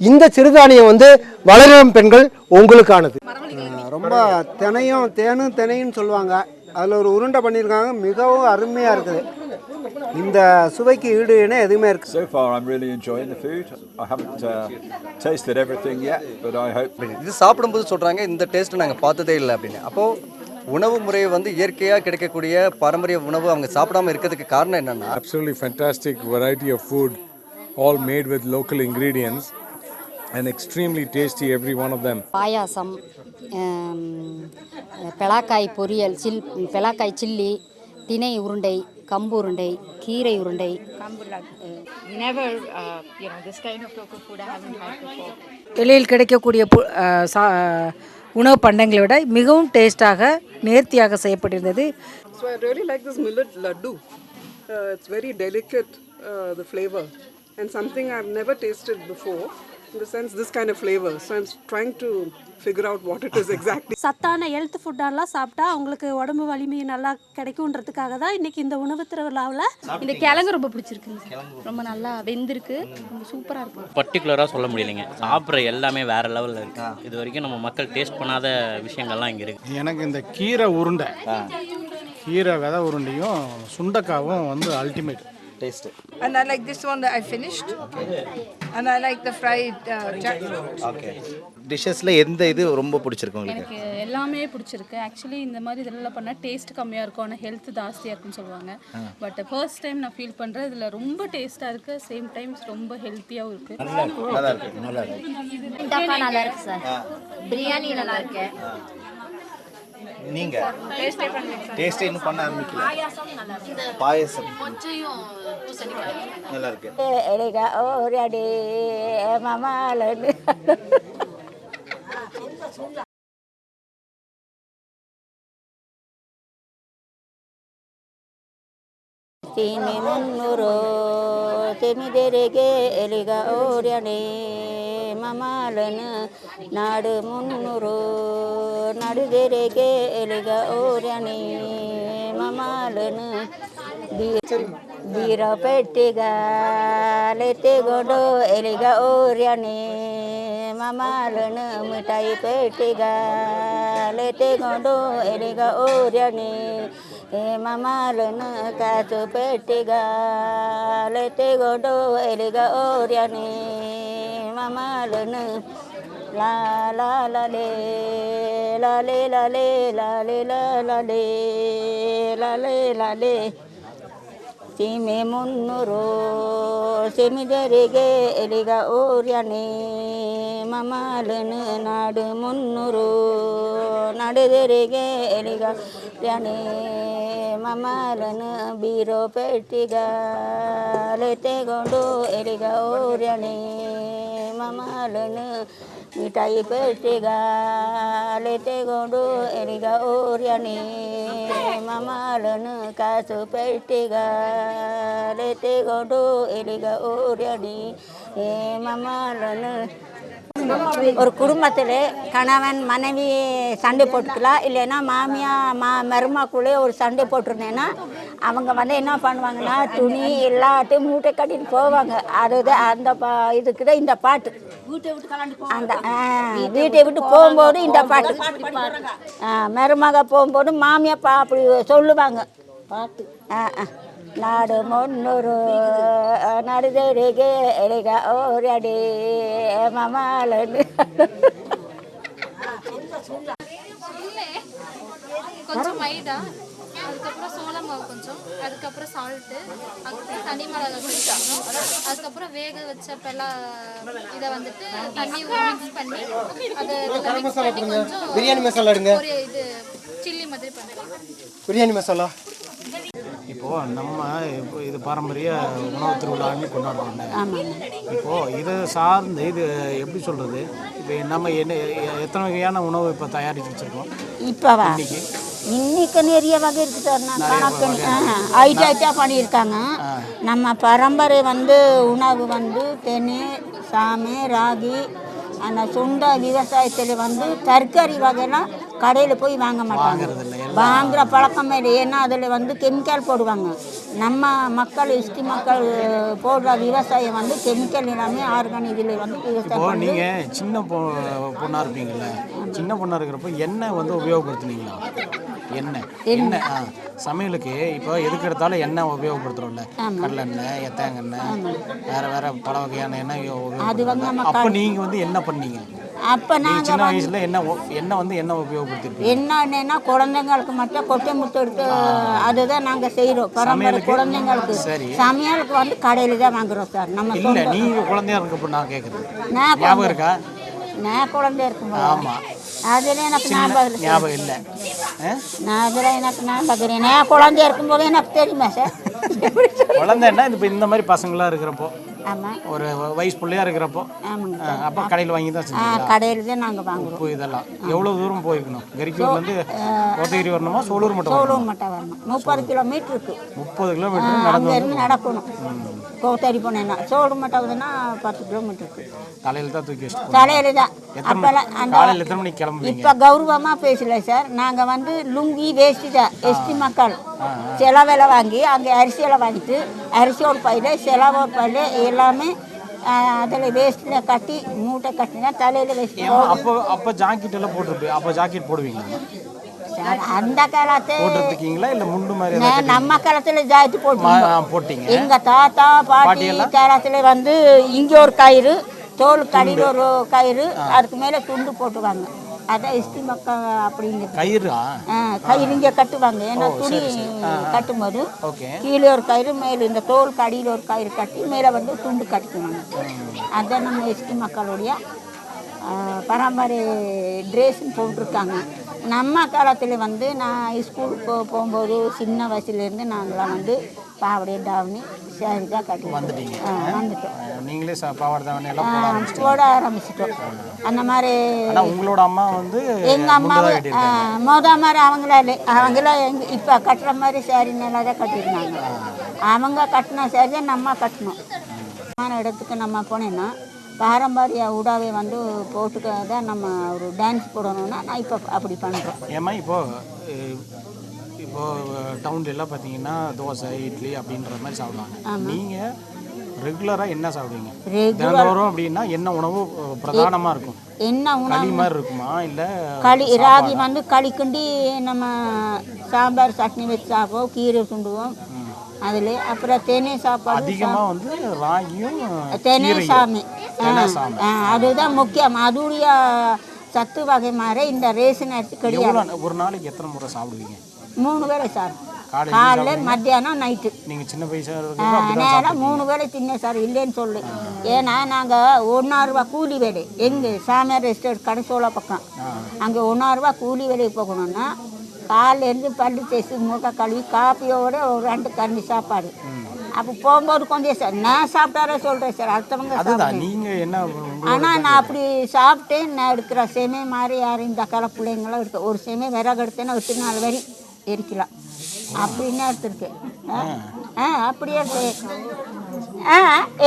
இந்த சிறுதானியம் வந்து வளரும் பெண்கள் உங்களுக்கானது. ரொம்ப தேனும் சொல்லுவாங்க. அதில் ஒரு உருண்டை பண்ணியிருக்காங்க, மிகவும் அருமையாக இருக்குது. இந்த சுவைக்கு ஈடு இணை எதுவுமே இருக்குது. So far I'm really enjoying the food. I haven't tasted everything yet, but I hope. இது சாப்பிடும்போது சொல்கிறாங்க இந்த டேஸ்ட்டு நாங்கள் பார்த்ததே இல்லை அப்படின்னு. அப்போது உணவு முறை வந்து இயற்கையாக கிடைக்கக்கூடிய பாரம்பரிய உணவு அவங்க சாப்பிடாம இருக்கிறதுக்கு காரணம் என்னென்னா? Absolutely fantastic variety of food, all made with local ingredients and extremely tasty, every one of them. பாயாசம், பெலாக்காய் பொரியல், பெலாக்காய் சில்லி, தினை உருண்டை, கம்பு உருண்டை, கீரை உருண்டை. Never, this kind of local food I haven't had before. வெளியில் கிடைக்கக்கூடிய உணவு பண்டங்களை விட மிகவும் டேஸ்டாக நேர்த்தியாக செய்யப்பட்டிருந்தது. So I really like this millet laddu. It's very delicate, the flavor, and something I've never tasted before. In the sense, this kind of flavor. So I'm trying to figure out what it is exactly. சத்தான health ஃபுட்டெல்லாம் சாப்பிட்டா அவங்களுக்கு உடம்பு வலிமை நல்லா கிடைக்கும்ன்றதுக்காக தான் இன்றைக்கி இந்த உணவு திருவிழாவில் இந்த கிழங்கு ரொம்ப பிடிச்சிருக்குங்க. ரொம்ப நல்லா வெந்திருக்கு, ரொம்ப சூப்பராக இருக்கும். பர்டிகுலராக சொல்ல முடியலைங்க, சாப்பிட்ற எல்லாமே வேறு லெவலில் இருக்குது. இது வரைக்கும் நம்ம மக்கள் டேஸ்ட் பண்ணாத விஷயங்கள்லாம் இங்கே இருக்குது. எனக்கு இந்த கீரை உருண்டை, கீரை விதை உருண்டையும் சுண்டக்காவும் வந்து ultimate taste. And I like this one that I finished. And I like the fried jackfruit. Okay. டிஷ்ஷஸ்ல எந்த இது ரொம்ப பிடிச்சிருக்கு உங்களுக்கு? எனக்கு எல்லாமே பிடிச்சிருக்கு. ஆக்சுவலி இந்த மாதிரி இதெல்லாம் பண்ணால் டேஸ்ட் கம்மியாக இருக்கும், ஆனால் ஹெல்த் ஜாஸ்தியாக இருக்குன்னு சொல்லுவாங்க. பட் ஃபர்ஸ்ட் டைம் நான் ஃபீல் பண்ணுறேன் இதில் ரொம்ப டேஸ்ட்டாக இருக்குது, சேம் டைம்ஸ் ரொம்ப ஹெல்த்தியாகவும் இருக்குது. நல்லா இருக்கு. நல்லா இருக்கு சார். பிரியாணி நல்லா இருக்கு. நீங்க டேஸ்ட் இன்னும் பண்ண ஆரம்பிக்கல. பாயாசம் நல்லா இருக்கு. எலிகா ஓரடி மாமாலன்னு Tini munnuro temidереге eliga oryane mamalana nadu munnuro naduderege eliga oryane mamalana bira pettiga lete godo eliga oryane mamalana mitai pettiga lete godo eliga oryane mamalana kasu pettiga lete godo eliga oryane mamalana la la la le la le la le la le la la le la le la le sime munnuro semiderege eliga oryane mamalana nadu munnuro naduderege eliga oryane mamalana biro pettiga lete godo eliga oryane mamalana mitai pettiga lete godo eliga oryane mamalana kasu pettiga lete godo eliga oryane mamalana ஒரு குடும்பத்தில் கணவன் மனைவி சண்டை போட்டுக்கலாம், இல்லைன்னா மருமக்குள்ளே ஒரு சண்டை போட்டிருந்தேன்னா அவங்க வந்து என்ன பண்ணுவாங்கன்னா துணி எல்லாத்தையும் மூட்டை கட்டிட்டு போவாங்க. அதுதான் அந்த இதுக்கு தான் இந்த பாட்டு. அந்த வீட்டை விட்டு போகும்போது இந்த பாட்டு, மருமக போகும்போது மாமியா அப்படி சொல்லுவாங்க பாட்டு. நாடு முன்னூறு நடுதெருகே எலிகா ஓரடி மமாலன்னு கொஞ்சம் மைதா, அதுக்கப்புறம் சோளம் மாவு கொஞ்சம், அதுக்கப்புறம் சால்ட்டு, அதுக்கப்புறம் தனி மிளகாய் கொஞ்சம், அதுக்கப்புறம் வேக வச்ச இதை வந்துட்டு தண்ணி மிக்ஸ் பண்ணி அதை மிக்ஸ் பண்ணி கொஞ்சம் பிரியாணி மசாலா எடுங்க. ஒரு இது சில்லி மாதிரி பண்ணுறேன். பிரியாணி மசாலா இப்போது நம்ம இது பாரம்பரிய உணவு திருவிழான்னு கொண்டாடுறோம். இப்போது இதை சார்ந்து இது எப்படி சொல்கிறது, இப்போ நம்ம எத்தனை வகையான உணவு இப்போ தயாரித்து வச்சுருக்கோம்? இப்போவா இன்னைக்கு நிறைய வகை இருக்குது, ஐட்டா பண்ணியிருக்காங்க. நம்ம பரம்பரை வந்து உணவு வந்து தென்னை, சாமை, ராகி, அந்த சுண்ட விவசாயத்தில் வந்து தற்கறி வகைலாம் கடையில் போய் வாங்க மாட்டாங்க, வாங்குகிற பழக்கமே இல்லை. ஏன்னா அதில் வந்து கெமிக்கல் போடுவாங்க. நம்ம மக்கள் மக்கள் போடுற விவசாயம் வந்து கெமிக்கல் இல்லாமல் ஆர்கானிக் இதில் வந்து விவசாயம். நீங்கள் சின்ன பொண்ணாக இருப்பீங்கள்ல, சின்ன பொண்ணாக இருக்கிறப்போ எண்ணெய் வந்து உபயோகப்படுத்துனீங்களா? எண்ணெய் சமையலுக்கு இப்போ எதுக்கு எடுத்தாலும் எண்ணெய் உபயோகப்படுத்துகிறோம்ல, கடலெண்ணெய், தேங்காய், வேறு பல வகையான எண்ணெய் உபயோகப்படுத்துகிறோம். அப்போ நீங்கள் வந்து என்ன பண்ணீங்க? அப்போ நான் சின்ன வயசில் எண்ணெய் வந்து என்ன உபயோகப்படுத்திருக்கீங்க? என்னன்னா குழந்தைங்களுக்கு மட்டும் கொட்டை முட்டை எடுத்து அதுதான் நாங்கள் செய்கிறோம். பரம்பரை குழந்தைங்களுக்கு சமையலுக்கு வந்து கடையில் தான் வாங்குகிறோம் சார். நம்ம இல்லை, நீங்கள் குழந்தையா இருக்கப்போ நான் கேட்குறேன், ஞாபகம் இருக்கா? நான் குழந்தையா இருக்கும்போது ஆமாம், அதில் எனக்கு ஞாபகம் இல்லை. நான் அதில் எனக்கு ஞாபகம், நான் குழந்தையா இருக்கும்போது எனக்கு தெரியுமா சார்? குழந்தைன்னா இப்போ இந்த மாதிரி பசங்களாம் இருக்கிறப்போ, ஆமாம், ஒரு வயசு பிள்ளையா இருக்கிறப்போ அப்போ கடையில் வாங்கி தான் செஞ்சீங்க? கடையில் தான் நாங்கள் வாங்குறோம். இப்போ இதெல்லாம் எவ்வளோ தூரம் போயிருக்கணும்? கரிக்கூர்லேருந்து கோத்தகிரி வரணுமா, சோலூர் மட்டும்? சோலூர் மட்டும் வரணும். 30 கிலோமீட்டர் இருக்குது. 30 கிலோமீட்டர் அங்கேருந்து நடக்கணும். கோத்தகிரி போனேன்னா சோலூர் மட்டும் வருதுன்னா 10 கிலோமீட்டர் இருக்குது. தலையில் தான் தூக்கி வச்சு தலையில் தான். அப்போல்லாம் காலையில் எத்தனை மணிக்கு கிளம்புவீங்க? இப்போ கௌரவமாக பேசல சார். நாங்கள் வந்து லுங்கி வேஷ்டி தான் எஸ்டி மக்கள் செலவில் வாங்கி அங்கே அரிசியெல்லாம் வாங்கிட்டு அரிசியோட பையில் செலவோட பையில் எல்லாமே அதில் வேஸ்ட்டில் கட்டி மூட்டை கட்டினா தலையில் வேஸ்ட். அப்போ ஜாக்கெட் எல்லாம் போட்டுருப்பேன். அப்போ ஜாக்கெட் போடுவீங்களா சார்? அந்த காலத்து போட்டுருக்கீங்களா இல்லை முண்டு மாதிரி? நம்ம காலத்தில் ஜாக்கெட் போட்டீங்க. எங்கள் தாத்தா பாட்டி காலத்தில் வந்து இங்கே ஒரு கயிறு, தோல் கடியில் ஒரு கயிறு, அதுக்கு மேலே துண்டு போட்டுவாங்க. அதான் எஸ்டி மக்கள் அப்படிங்க. கயிறு இங்கே கட்டுவாங்க. ஏன்னா துணி கட்டும்போது கீழே ஒரு கயிறு, மேலே இந்த தோல் கடியில் ஒரு கயிறு கட்டி மேலே வந்து துண்டு கட்டுவாங்க. அதான் நம்ம எஸ்டி மக்களுடைய பரம்பரை ட்ரெஸ்ன்னு போட்டிருக்காங்க. நம்ம காலத்தில் வந்து நான் ஸ்கூலுக்கு போகும்போது சின்ன வயசுலேருந்து நாங்களாம் வந்து பாவடை தாவணி சாரி தான் கட்டி வந்துட்டோம். நீங்களே பாவாடை தாவணி எல்லாம் போட ஆரம்பிச்சிட்டோம். அந்த மாதிரி உங்களோட அம்மா வந்து எங்கள் அம்மாவை மாதிரி அவங்களாம் இப்போ கட்டுற மாதிரி சாரி நல்லா தான் கட்டிருந்தாங்க. அவங்க கட்டின சாரி தான் நம்ம கட்டணும். இடத்துக்கு நம்ம போனேன்னா பாரம்பரிய உடாவை வந்து போட்டுக்க தான் நம்ம ஒரு டான்ஸ் போடணும்னா நான் இப்போ அப்படி பண்ணுறோம். ஏமா இப்போ டவுன்லாம் பார்த்தீங்கன்னா தோசை, இட்லி அப்படின்ற மாதிரி சாப்பிடுவாங்க. நீங்கள் ரெகுலராக என்ன சாப்பிடுவீங்க? தினந்தோறும் அப்படின்னா என்ன உணவு பிரதானமாக இருக்கும்? என்ன உணவு? களி மாதிரி இருக்குமா இல்லை ராகி வந்து களி கிண்டி நம்ம சாம்பார் சட்னி வச்சு சாப்பிடுவோம், கீரை சுண்டுவோம் அதில். அப்புறம் தேனே சாப்பாடு அதிகமாக வந்து ராகியும் தேனே சாமி அதுதான் முக்கியம். அதுடைய சத்து வகை மாதிரி இந்த ரேஷன் அரிசி கிடையாது. ஒரு நாளைக்கு எத்தனை முறை சாப்பிடுவீங்க? 3 வேளை சார். காலையில் மத்தியானம் நைட்டு. நீங்கள் சின்ன வயசா நேரம் 3 வேளை தின்ன சார், இல்லைன்னு சொல்லு. ஏன்னா நாங்கள் 1 ரூபா கூலி வேலை எங்கள் சாமியார் எஸ்டேட் கடைசோள பக்கம் அங்கே 1 ரூபா கூலி வேலைக்கு போகணுன்னா காலையிலேருந்து பல்லு தேய்ச்சி மூட்டை கழுவி காப்பியோட ஒரு 2 கண்ணி சாப்பாடு. அப்போ போகும்போது கொஞ்சம் சார் நான் சாப்பிட்டாரே சொல்கிறேன் சார், அடுத்தவங்க நீங்கள் என்ன. ஆனால் நான் அப்படி சாப்பிட்டேன். நான் எடுக்கிற செமை மாதிரி யாரும் இந்த கால பிள்ளைங்களும் எடுக்க ஒரு செமை விறகு எடுத்தேன்னா 8 நாள் வரை எரிக்கலாம் அப்படின்னு எடுத்துருக்கேன். அப்படியே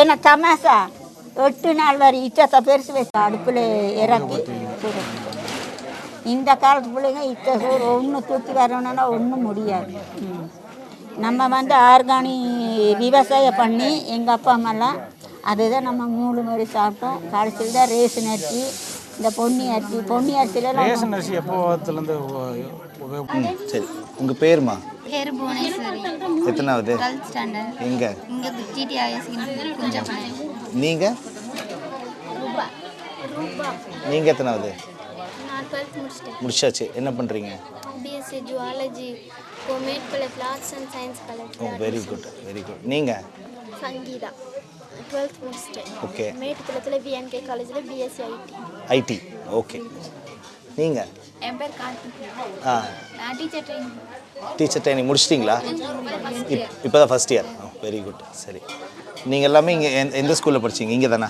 என்ன தமாசா 8 நாள் வரை இச்சத்தை பெருசு வச்சு அடுப்பில் இறக்கி கொடுக்கும். இந்த காலத்து பிள்ளைங்க இத்த சோறு ஒன்று தூக்கி வரணும்னா ஒன்றும் முடியாது. நம்ம வந்து ஆர்கானிக் விவசாயம் பண்ணி எங்கள் அப்பா அம்மாலாம் அதுதான் நம்ம 3 முறை சாப்பிட்டோம். கடைசியில் தான் ரேஷன் அரிசி, இந்த பொன்னி அரிசிலாம். ரேஷன் அரிசி எப்போத்துலேருந்து? சரி, உங்கள் பேருமா? பேர் புவனேஸ்வரி. எத்தனாவது? 12th standard. எங்கே? இங்கே டிடிஐஎஸ் கொஞ்சம். நீங்கள்? நீங்கள் எத்தனாவது? நான் 12th முடிச்சிட்டேன். முடிச்சாச்சு. என்ன பண்ணுறீங்க? பிஎஸ்சி ஜுவாலஜி, மேட்குலர் arts and science college. Very good, very good. நீங்கள்? சங்கீதா 12th முடிச்சிட்டேன். ஓகே. மேட்குலத்தில் விஎன்கே காலேஜில் பிஎஸ்சி ஐடி. ஓகே. நீங்கள்? என் பேர் கார்த்திக். நான் டீச்சர் ட்ரைனிங் முடிச்சிட்டிங்களா? இப்போ தான் ஃபஸ்ட் இயர். Very good. சரி, நீங்கள் எல்லாமே இங்கே எந்த ஸ்கூலில் படிச்சிங்க? இங்கே தானே,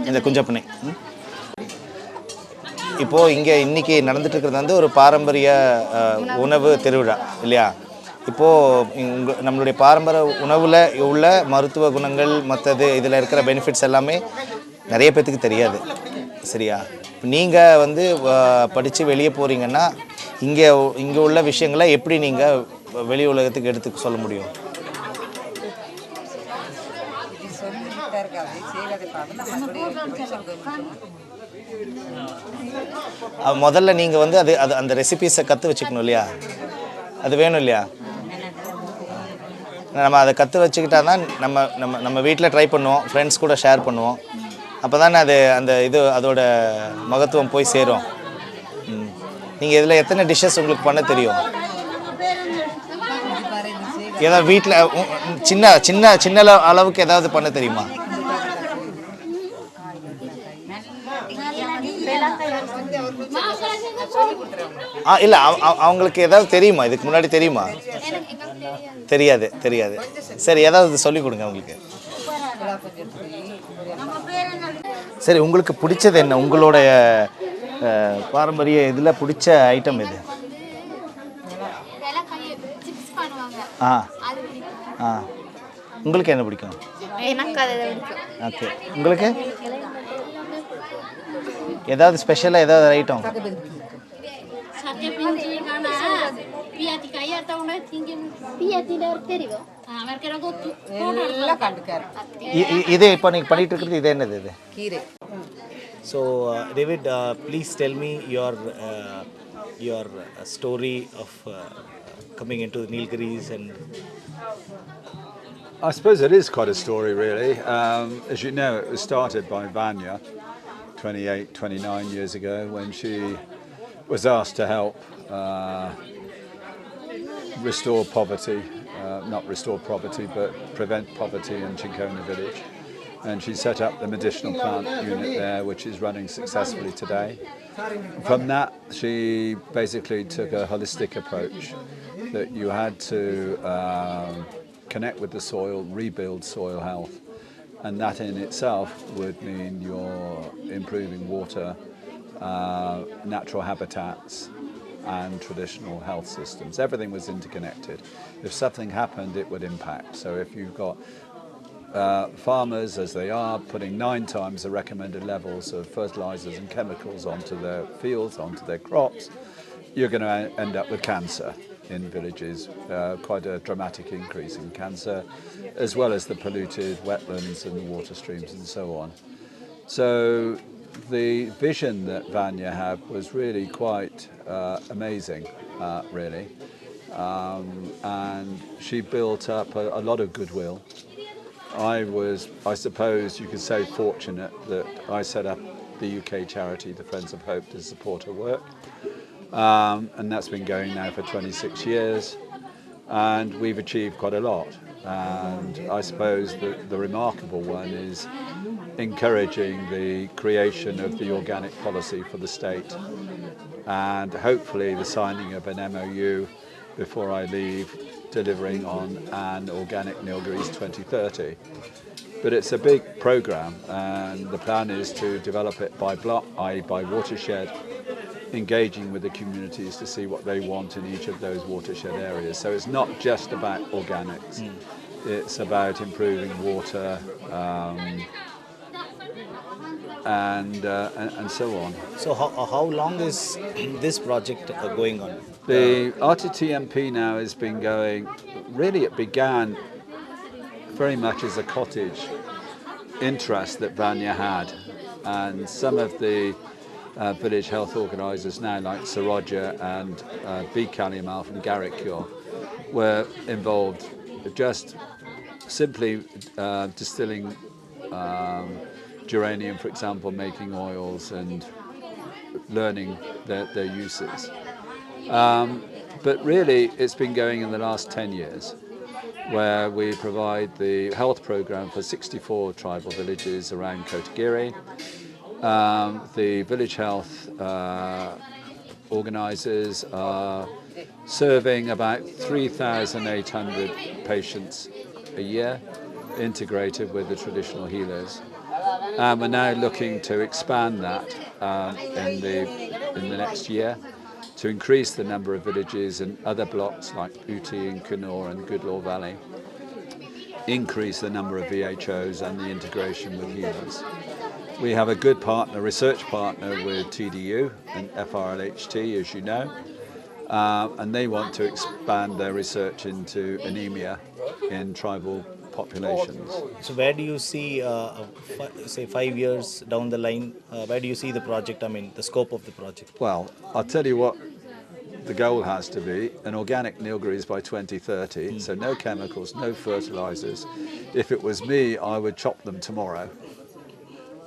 இந்த குஞ்சப்பண்ணை. இப்போது இங்கே இன்றைக்கி நடந்துகிட்ருக்கிறது வந்து ஒரு பாரம்பரிய உணவு திருவிழா இல்லையா? இப்போது நம்மளுடைய பாரம்பரிய உணவில் உள்ள மருத்துவ குணங்கள் மற்றது இதில் இருக்கிற பெனிஃபிட்ஸ் எல்லாமே நிறைய பேர்த்துக்கு தெரியாது. சரியா? நீங்கள் வந்து படித்து வெளியே போகிறீங்கன்னா இங்கே உள்ள விஷயங்களை எப்படி நீங்கள் வெளி உலகத்துக்கு எடுத்து சொல்ல முடியும்? முதல்ல நீங்கள் வந்து அது அந்த ரெசிபீஸை கற்று வச்சுக்கணும் இல்லையா? அது வேணும் இல்லையா? நம்ம அதை கற்று வச்சுக்கிட்டா தான் நம்ம வீட்டில் ட்ரை பண்ணுவோம், ஃப்ரெண்ட்ஸ் கூட ஷேர் பண்ணுவோம். அப்போ தானே அதோட மகத்துவம் போய் சேரும். நீங்கள் இதில் எத்தனை டிஷ்ஷஸ் உங்களுக்கு பண்ண தெரியும்? ஏதாவது வீட்டில் சின்ன அளவுக்கு ஏதாவது பண்ண தெரியுமா? இல்லை, அவங்களுக்கு ஏதாவது தெரியுமா? இதுக்கு முன்னாடி தெரியுமா? தெரியாது. சரி, ஏதாவது சொல்லிக் கொடுங்க அவங்களுக்கு. சரி, உங்களுக்கு பிடிச்சது என்ன? உங்களுடைய பாரம்பரிய இதில் பிடிச்ச ஐட்டம் எது? உங்களுக்கு என்ன பிடிக்கும்? ஓகே, உங்களுக்கு ஏதாவது ஸ்பெஷலாக ஏதாவது ஐட்டம்? இது இப்போ நீங்கள் பண்ணிட்டு இருக்கிறது இது என்னது? இது கீரை. So David, please tell me your story of coming into Nilgiris and... I suppose it is quite a story, really. As you know, it was started by Vanya 29 years ago when she was asked to help restore poverty, not restore poverty, but prevent poverty in Chinkona village. And she set up the medicinal plant unit there, which is running successfully today. From that, she basically took a holistic approach that you had to connect with the soil, rebuild soil health, and that in itself would mean you're improving water, natural habitats, and traditional health systems. Everything was interconnected. If something happened, it would impact. So if you've got farmers, as they are, putting 9 times the recommended levels of fertilizers and chemicals onto their fields, onto their crops, you're going to end up with cancer in villages, quite a dramatic increase in cancer, as well as the polluted wetlands and the water streams and so on. So the vision that Vanya had was really quite amazing, really. And she built up a lot of goodwill. I was, I suppose you could say, fortunate that I set up the UK charity, the Friends of Hope, to support her work. And that's been going now for 26 years. And we've achieved quite a lot. And I suppose that the remarkable one is encouraging the creation of the organic policy for the state. And hopefully the signing of an MOU before I leave, delivering on an organic Nilgiris 2030. But it's a big program, and the plan is to develop it by block, i.e. by watershed, engaging with the communities to see what they want in each of those watershed areas. So it's not just about organics, it's about improving water and so on. So how long is this project going on? The RTTMP now has been going, really it began very much as a cottage interest that Vanya had, and some of the village health organisers now, like Saroja and Kaliyammal from Karikaiyur, were involved just simply distilling geranium, for example, making oils and learning their uses. But really, it's been going in the last 10 years, where we provide the health program for 64 tribal villages around Karikaiyur. The village health organisers are serving about 3,800 patients a year, integrated with the traditional healers. We're now looking to expand that in the next year, to increase the number of villages and other blocks like Uti and Kannur and Goodlaw Valley, increase the number of VHOs and the integration with healers. We have a good partner, research partner with TDU and FRLHT, as you know, and they want to expand their research into anemia in tribal populations. So where do you see, say 5 years down the line, where do you see the project, I mean the scope of the project? Well, I'll tell you what the goal has to be, an organic Nilgiris by 2030, so no chemicals, no fertilizers. If it was me, I would chop them tomorrow.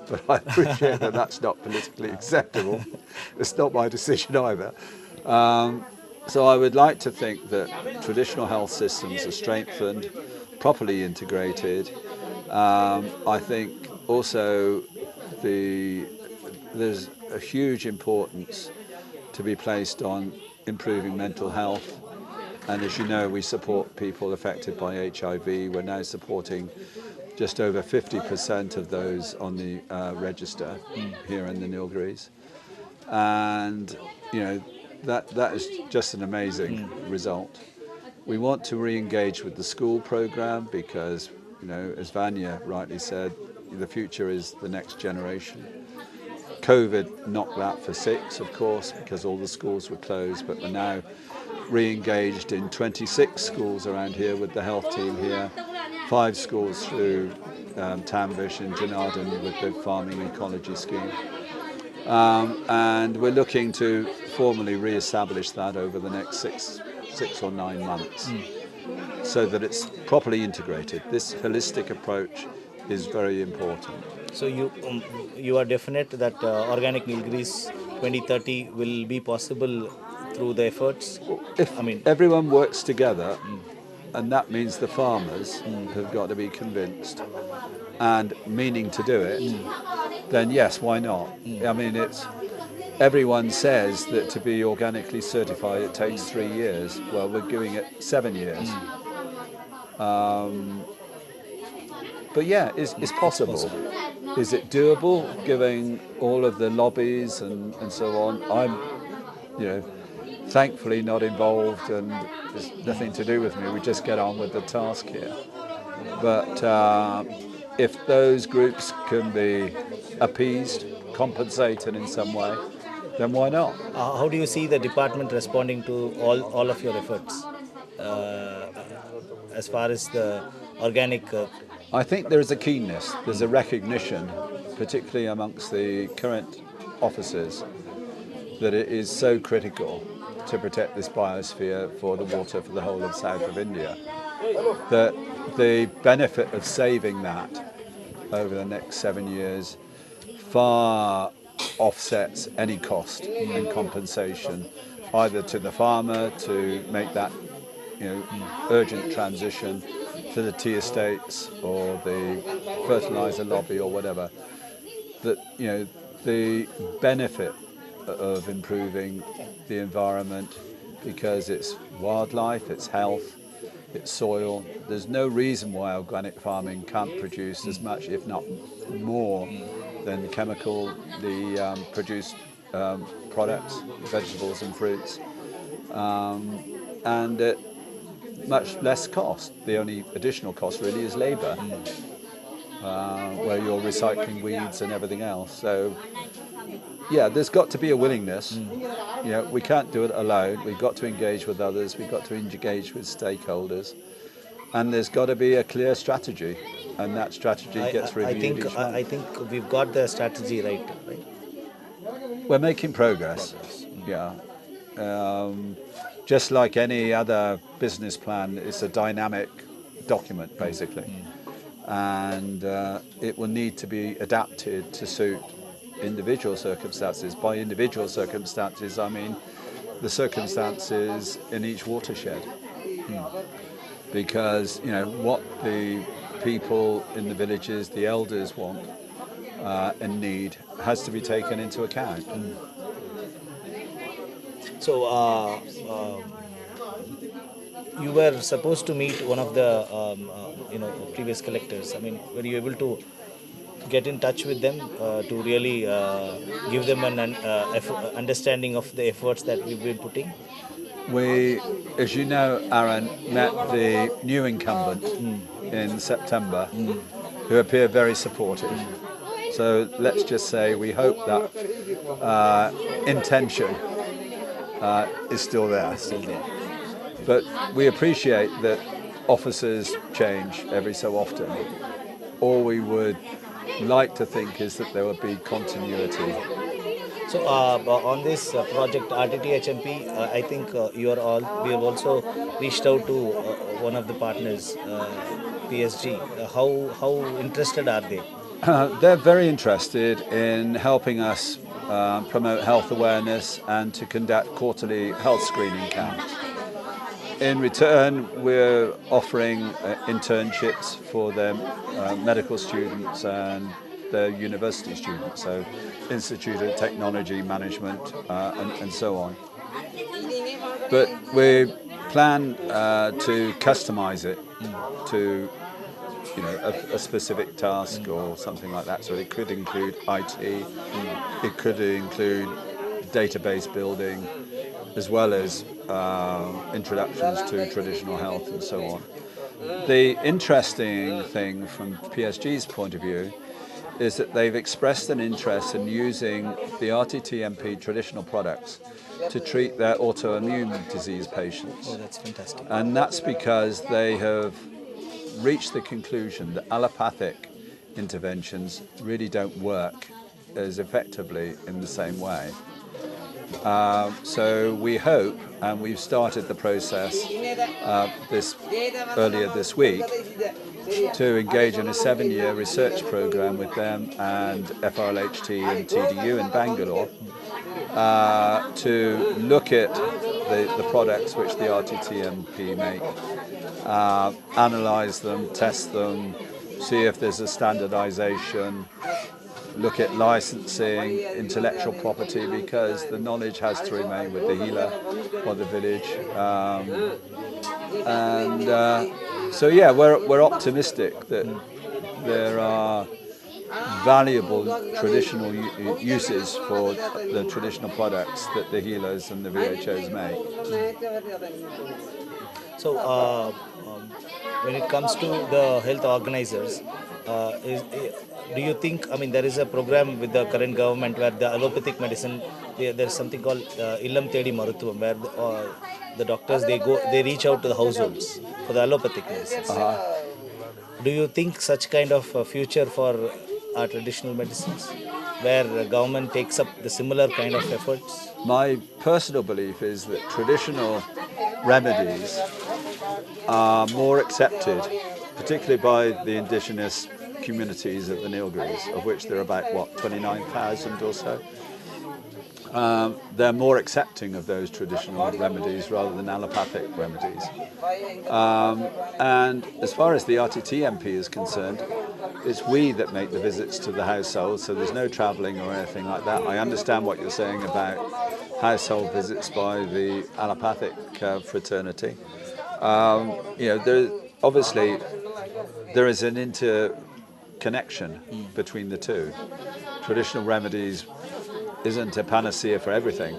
But I appreciate that that's not politically acceptable. It's not my decision either. So I would like to think that traditional health systems are strengthened, properly integrated. I think also there's a huge importance to be placed on improving mental health. And as you know, we support people affected by HIV. We're now supporting just over 50% of those on the register here in the Nilgiris. And, you know, that is just an amazing result. We want to re-engage with the school program because, you know, as Vanya rightly said, the future is the next generation. COVID knocked that for 6, of course, because all the schools were closed, but we're now re-engaged in 26 schools around here with the health team here, 5 schools through Tamvish and Janardhan with the farming ecology scheme. And we're looking to formally re-establish that over the next six or 9 months so that it's properly integrated. This holistic approach is very important. So you are definite that organic Nilgiris 2030 will be possible through the efforts? If everyone works together, and that means the farmers have got to be convinced and meaning to do it, then yes, why not? I mean, everyone says that to be organically certified it takes 3 years. Well, we're doing it 7 years. But yeah, it's possible. Is it doable, given all of the lobbies and so on? I'm, thankfully not involved, and there's nothing to do with me. We just get on with the task here. But if those groups can be appeased, compensated in some way, then why not? How do you see the department responding to all of your efforts as far as the organic? I think there is a keenness, there's a recognition, particularly amongst the current officers, that it is so critical to protect this biosphere for the water for the whole of south of India, that the benefit of saving that over the next 7 years far offsets any cost and compensation, either to the farmer to make that urgent transition, to the tea estates or the fertilizer lobby or whatever. That the benefit of improving the environment, because it's wildlife, it's health, it's soil. There's no reason why organic farming can't produce as much, if not more, than chemical produced products, vegetables and fruits, and at much less cost. The only additional cost really is labour, where you're recycling weeds and everything else. So yeah, there's got to be a willingness. We can't do it alone. We've got to engage with others. We've got to engage with stakeholders, and there's got to be a clear strategy, and that strategy gets reviewed each month. I think we've got the strategy right? We're making progress. Yeah. Just like any other business plan, it's a dynamic document, basically. And it will need to be adapted to suit individual circumstances. By individual circumstances, I mean the circumstances in each watershed. Because, what the people in the villages, the elders want and need, has to be taken into account. So, you were supposed to meet one of the, previous collectors. I mean, were you able to get in touch with them to really give them an understanding of the efforts that we've been putting? We, as you know, Aaron, met the new incumbent in September, who appeared very supportive. So let's just say we hope that intention is still there. But we appreciate that officers change every so often. All we would like to think is that there will be continuity. So on this project RTTHMP, I think we have also reached out to one of the partners, PSG. How interested are they? They're very interested in helping us promote health awareness and to conduct quarterly health screening camps. In return, we're offering internships for their medical students and their university students, so Institute of Technology Management and so on. But we plan to customize it to a specific task or something like that. So it could include IT, it could include database building, as well as introductions to traditional health and so on. The interesting thing from PSG's point of view is that they've expressed an interest in using the RTTMP traditional products to treat their autoimmune disease patients. Oh, that's fantastic. And that's because they have reached the conclusion that allopathic interventions really don't work as effectively in the same way. So we hope, and we've started the process earlier this week, to engage in a 7-year research program with them and FRLHT and TDU in Bangalore to look at the products which the RTTMP make, analyze them, test them, see if there's a standardization, look at licensing, intellectual property, because the knowledge has to remain with the healer or the village. So yeah, we're optimistic that there are valuable traditional uses for the traditional products that the healers and the VHOs make. So when it comes to the health organizers, do you think, there is a program with the current government where the allopathic medicine, there's something called Illam Thedi Maruthuvam, where the doctors, they reach out to the households for the allopathic medicines. Do you think such kind of future for our traditional medicines, where the government takes up the similar kind of efforts? My personal belief is that traditional remedies are more accepted, particularly by the indigenous communities of the Nilgiris, of which there are about, 29,000 or so. They're more accepting of those traditional remedies rather than allopathic remedies. And as far as the RTTMP is concerned, it's we that make the visits to the household, so there's no travelling or anything like that. I understand what you're saying about household visits by the allopathic fraternity. Obviously there is an interconnection between the two. Traditional remedies isn't a panacea for everything,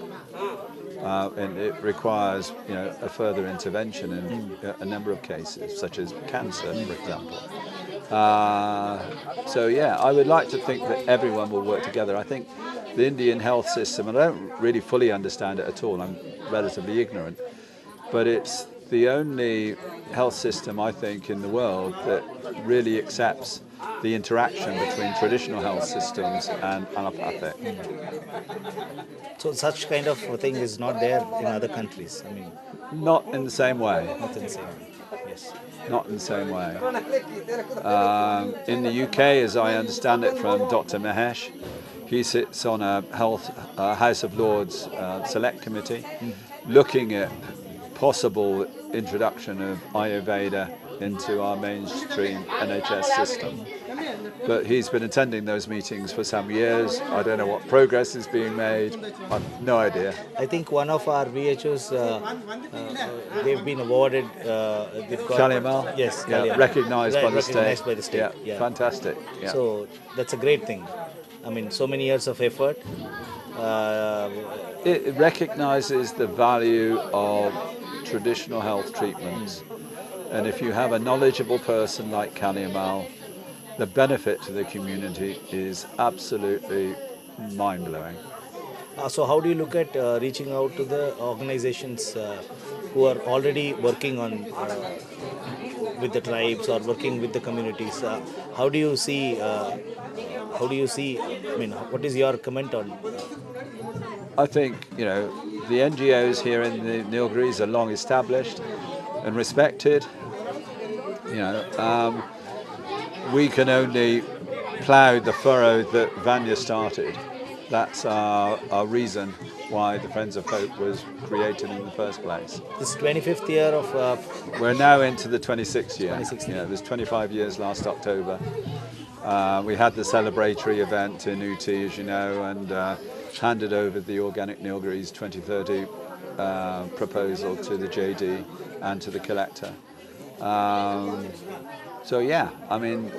and it requires a further intervention in a number of cases, such as cancer, for example. So yeah, I would like to think that everyone will work together. I think the Indian health system, and I don't really fully understand it at all, I'm relatively ignorant, but it's the only health system, I think, in the world that really accepts the interaction between traditional health systems and allopathic. So such kind of thing is not there in other countries? Not in the same way. Not in the same way, yes. Not in the same way. In the UK, as I understand it from Dr. Mahesh, he sits on a House of Lords select committee looking at possible introduction of Ayurveda into our mainstream NHS system. But he's been attending those meetings for some years. I don't know what progress is being made. I've no idea. I think one of our VHOs, they've been awarded. Kaliyammal? Yes, yeah, recognised by the recognized state. by the state. Yeah, fantastic. Yeah. So that's a great thing. So many years of effort. It recognises the value of traditional health treatments. And if you have a knowledgeable person like Kaliyammal, the benefit to the community is absolutely mind-blowing. So how do you look at reaching out to the organizations who are already working on with the tribes or working with the communities? How do you see? How do you see? I mean, what is your comment on? I think, you know, the NGOs here in the Nilgiris are long established and respected. You know, we can only plough the furrow that Vanya started. That's our reason why the Friends of Hope was created in the first place. This 25th year of... We're now into the 26th year. 26th year. Yeah, it was 25 years last October. We had the celebratory event in Uti, as you know, and handed over the Organic Nilgiris 2030 proposal to the JD and to the collector. So yeah, I mean,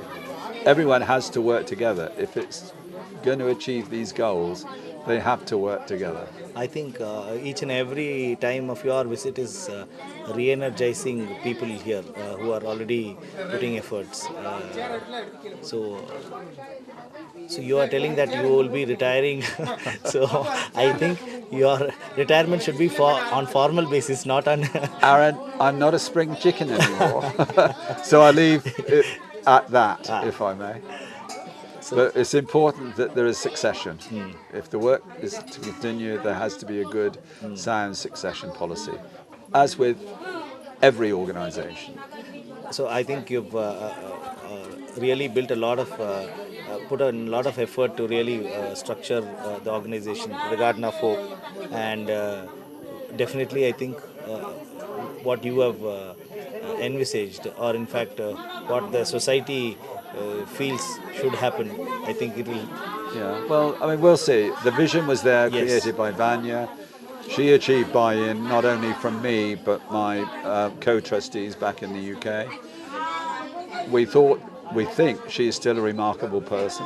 everyone has to work together. If it's going to achieve these goals, they have to work together. I think each and every time of your visit is re-energizing people here who are already putting efforts. So you are telling that you will be retiring. So I think your retirement should be on formal basis, not on... Aaron, I'm not a spring chicken anymore. So I leave it at that, if I may. But it's important that there is succession. If the work is to continue, there has to be a good, sound succession policy, as with every organization. So I think you've really built a lot of, put a lot of effort to really structure the organization, the Garden of Hope, and definitely I think what you have envisaged, or in fact what the society feels should happen, I think it will. Yeah, well, I mean, we'll see. The vision was there, created by Vanya. She achieved buy-in not only from me, but my co-trustees back in the UK. We think she is still a remarkable person.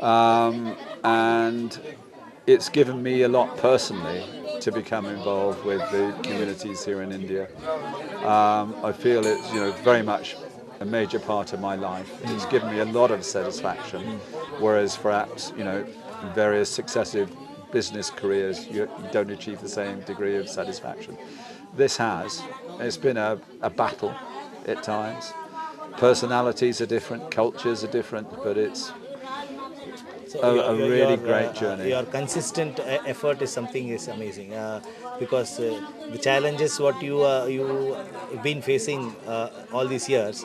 And it's given me a lot personally to become involved with the communities here in India. I feel it's, you know, very much a major part of my life. It's given me a lot of satisfaction, whereas perhaps, you know, in various successive business careers, you don't achieve the same degree of satisfaction. This has. It's been a battle at times. Personalities are different, cultures are different, but it's a really great journey. Your consistent effort is something is amazing, because the challenges what you've been facing all these years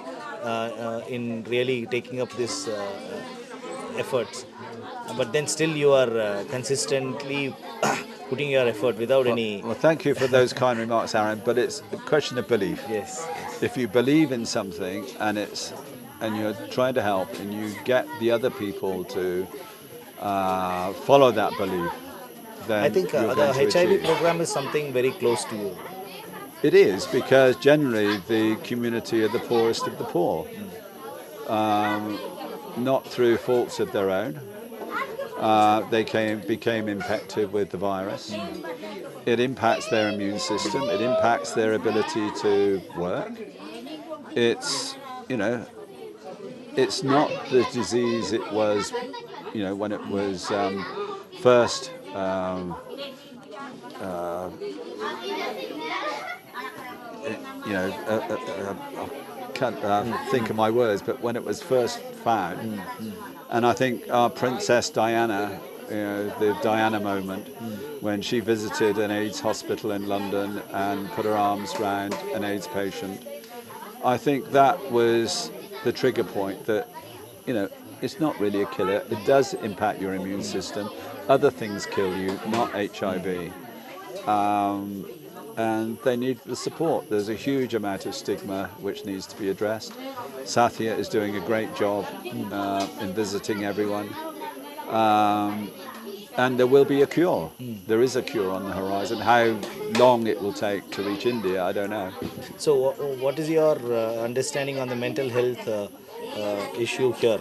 in really taking up this efforts, but then still you are consistently putting your effort without any... Well, thank you for those kind remarks, Aaron, but it's a question of belief. Yes. If you believe in something and you're trying to help and you get the other people to follow that belief, then I think the HIV program is something very close to you. It is, because generally the community are the poorest of the poor, not through faults of their own. They became infected with the virus. It impacts their immune system. It impacts their ability to work. It's, you know, it's not the disease it was, you know, when it was first I can't think of my words, but when it was first found, and I think our Princess Diana, you know, the Diana moment, when she visited an AIDS hospital in London and put her arms around an AIDS patient, I think that was the trigger point that, you know, it's not really a killer. It does impact your immune system. Other things kill you, not HIV. And they need the support. There's a huge amount of stigma which needs to be addressed. Sathya is doing a great job in visiting everyone. And there will be a cure. There is a cure on the horizon. How long it will take to reach India, I don't know. So what is your understanding on the mental health issue here?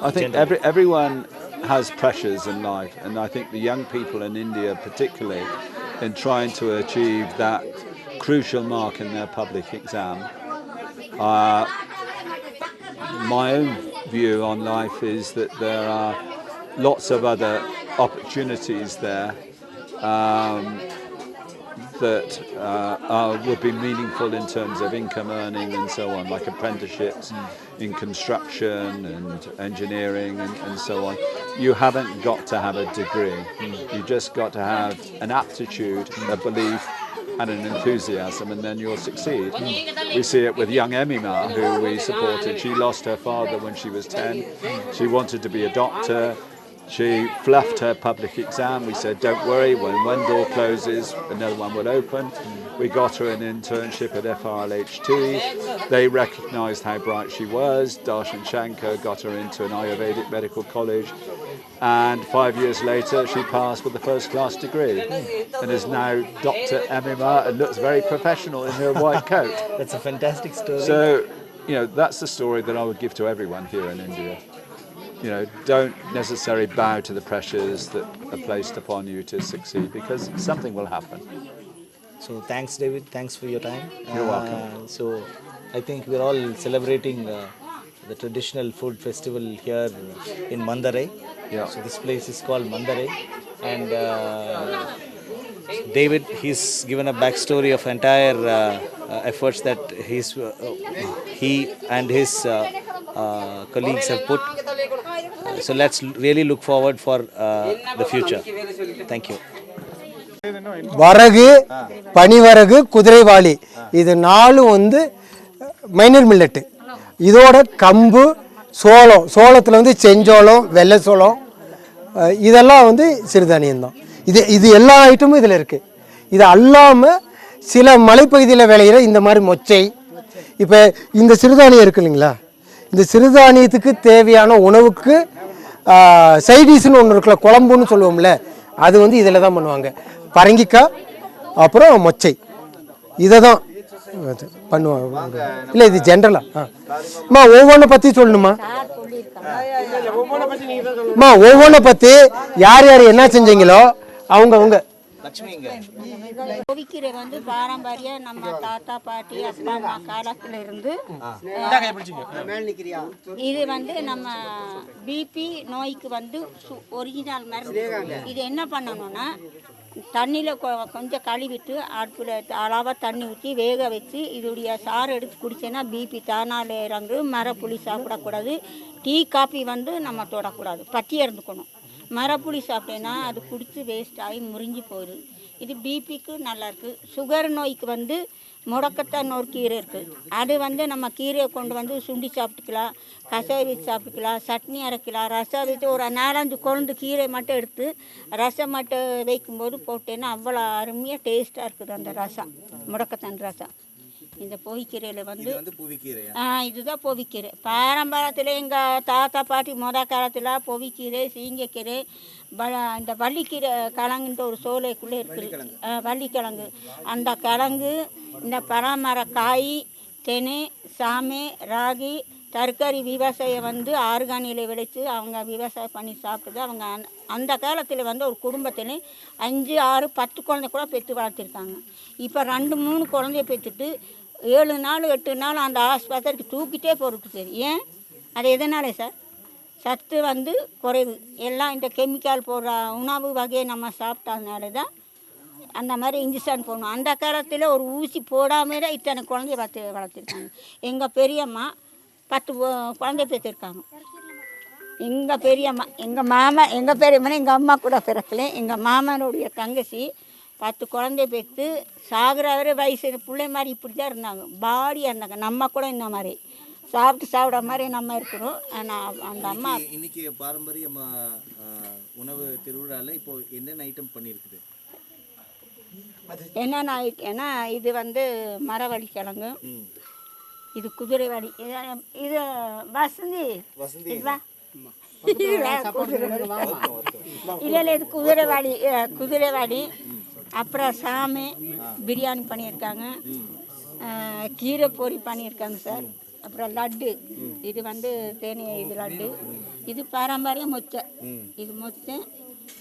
I think everyone has pressures in life, and I think the young people in India particularly, in trying to achieve that crucial mark in their public exam. My own view on life is that there are lots of other opportunities there that would be meaningful in terms of income earning and so on, like apprenticeships in construction and engineering and so on. You haven't got to have a degree. You just got to have an aptitude, a belief and an enthusiasm, and then you'll succeed. We see it with young Emima, who we supported. She lost her father when she was 10. She wanted to be a doctor. She fluffed her public exam. We said, don't worry, when one door closes, another one will open. We got her an internship at FRLHT. They recognised how bright she was. Darshan Shankar got her into an Ayurvedic medical college. And 5 years later, she passed with a first-class degree and is now Dr. Emima and looks very professional in her white coat. That's a fantastic story. So, that's the story that I would give to everyone here in India. Don't necessarily bow to the pressures that are placed upon you to succeed, because something will happen. So thanks, David. Thanks for your time. You're welcome. So I think we're all celebrating the traditional food festival here in Mandarai. Yeah. So this place is called Mandarai, and David, he's given a backstory of entire efforts that he and his colleagues have put. So let's really look forward for the future. Thank you. வரகு, பனிவரகு, குதிரைவாளி, இது 4 வந்து minor millet. இதோட கம்பு, சோளத்தில் வந்து செஞ்சோளம், வெள்ளை சோளம், இதெல்லாம் வந்து சிறுதானியம் தான். இது எல்லா ஐட்டமும் இதில் இருக்குது. இது அல்லாமல் சில மலைப்பகுதியில் விளையிற இந்த மாதிரி மொச்சை, இப்போ இந்த சிறுதானியம் இருக்குது இல்லைங்களா, இந்த சிறுதானியத்துக்கு தேவையான உணவுக்கு சைடிஷ்னு ஒன்று இருக்குல்ல, குழம்புன்னு சொல்லுவோம்ல, அது வந்து இதில் தான் பண்ணுவாங்க. பரங்கிக்காய், அப்புறம் மொச்சை, இதை தான் பண்ணுவாங்க. இல்லை, இது ஜென்ரலாக. அம்மா ஒவ்வொன்றை பற்றி சொல்லணுமா? அம்மா ஒவ்வொன்றை பற்றி யார் யார் என்ன செஞ்சீங்களோ அவங்க பொவிக்கீரை வந்து பாரம்பரிய நம்ம தாத்தா பாட்டி அப்பா அம்மா காலத்துல இருந்து இது வந்து நம்ம பிபி நோய்க்கு வந்து ஒரிஜினல் மருந்து. இது என்ன பண்ணணும்னா தண்ணியில் கொஞ்சம் கழுவிட்டு அடுப்பில் அளவாக தண்ணி ஊற்றி வேக வச்சு இதோடைய சாறு எடுத்து குடிச்சேன்னா பிபி தானால இறங்கு. மரப்புளி சாப்பிடக்கூடாது. டீ காஃபி வந்து நம்ம தொடக்கூடாது, பட்டியாக இருந்துக்கணும். மரப்புளி சாப்பிட்டேன்னா அது குடித்து வேஸ்ட் ஆகி முறிஞ்சு போயிடுது. இது பிபிக்கு நல்லாயிருக்கு. சுகர் நோய்க்கு வந்து முடக்கத்தான் ஒரு கீரை இருக்குது. அது வந்து நம்ம கீரையை கொண்டு வந்து சுண்டி சாப்பிட்டுக்கலாம், கசாயம் வச்சு சாப்பிட்டுக்கலாம், சட்னி அரைக்கலாம், ரசம் வச்சு ஒரு 4-5 கொழுந்து கீரை மட்டும் எடுத்து ரசம் மட்டும் வைக்கும்போது போட்டேன்னா அவ்வளோ அருமையாக டேஸ்ட்டாக இருக்குது அந்த ரசம், முடக்கத்தான் ரசம். இந்த பொவிக்கீரையில் வந்து இதுதான் பொவிக்கீரை. பாரம்பரியத்தில் எங்கள் தாத்தா பாட்டி காலத்தில் பொவிக்கீரை, சீங்கக்கீரை, இந்த வள்ளிக்கீரை கிழங்குன்ற ஒரு சோலைக்குள்ளே இருக்குது, வள்ளிக்கிழங்கு. அந்த கிழங்கு, இந்த பராமர காய், தெனை, சாமை, ராகி, தற்கறி விவசாயம் வந்து ஆர்கானியில் விளைச்சு அவங்க விவசாயம் பண்ணி சாப்பிட்டுது. அவங்க அந்த காலத்தில் வந்து ஒரு குடும்பத்தில் 5, 6, 10 குழந்தை கூட பெற்று வளர்த்திருக்காங்க. இப்போ 2-3 குழந்தைய பெற்றுட்டு 7 நாள் 8 நாள் அந்த ஆஸ்பத்திரிக்கு தூக்கிட்டே போகிறது. சரி, ஏன்? அது எதனாலே சார்? சத்து வந்து குறைவு. எல்லாம் இந்த கெமிக்கல் போடுற உணவு வகையை நம்ம சாப்பிட்டதுனால தான் அந்த மாதிரி இன்ஜெக்ஷன் போடணும். அந்த காலத்தில் ஒரு ஊசி போடாமல் தான் இத்தனை குழந்தைய வளர்த்துருக்காங்க. எங்கள் பெரியம்மா 10 குழந்தை பெற்றிருக்காங்க. எங்கள் பெரியம்மா, எங்கள் மாமா, எங்கள் பெரியம்மா, எங்கள் அம்மா கூட பிறக்கல. எங்கள் மாமனுடைய தங்கச்சி 10 குழந்தை பெற்று சாகுற வயசு பிள்ளை மாதிரி இப்படி தான் இருந்தாங்க, பாடியாக இருந்தாங்க. நம்ம கூட இந்த மாதிரி சாப்பிட மாதிரி நம்ம இருக்கிறோம். ஆனால் அந்த அம்மா இன்னைக்கு பாரம்பரிய உணவு திருவிழாவில் இப்போ என்னென்ன ஐட்டம் பண்ணியிருக்குது? என்னென்ன ஐட்டம்னா இது வந்து மரவள்ளி கிழங்கு, இது குதிரைவாடி, இது வசந்தி, இதுவா இல்லை இது குதிரைவாடி. அப்புறம் சாமை பிரியாணி பண்ணியிருக்காங்க, கீரை பொரி பண்ணியிருக்காங்க சார். அப்புறம் லட்டு, இது வந்து தேனி, இது லட்டு. இது பாரம்பரிய மொச்சை, இது மொச்சை.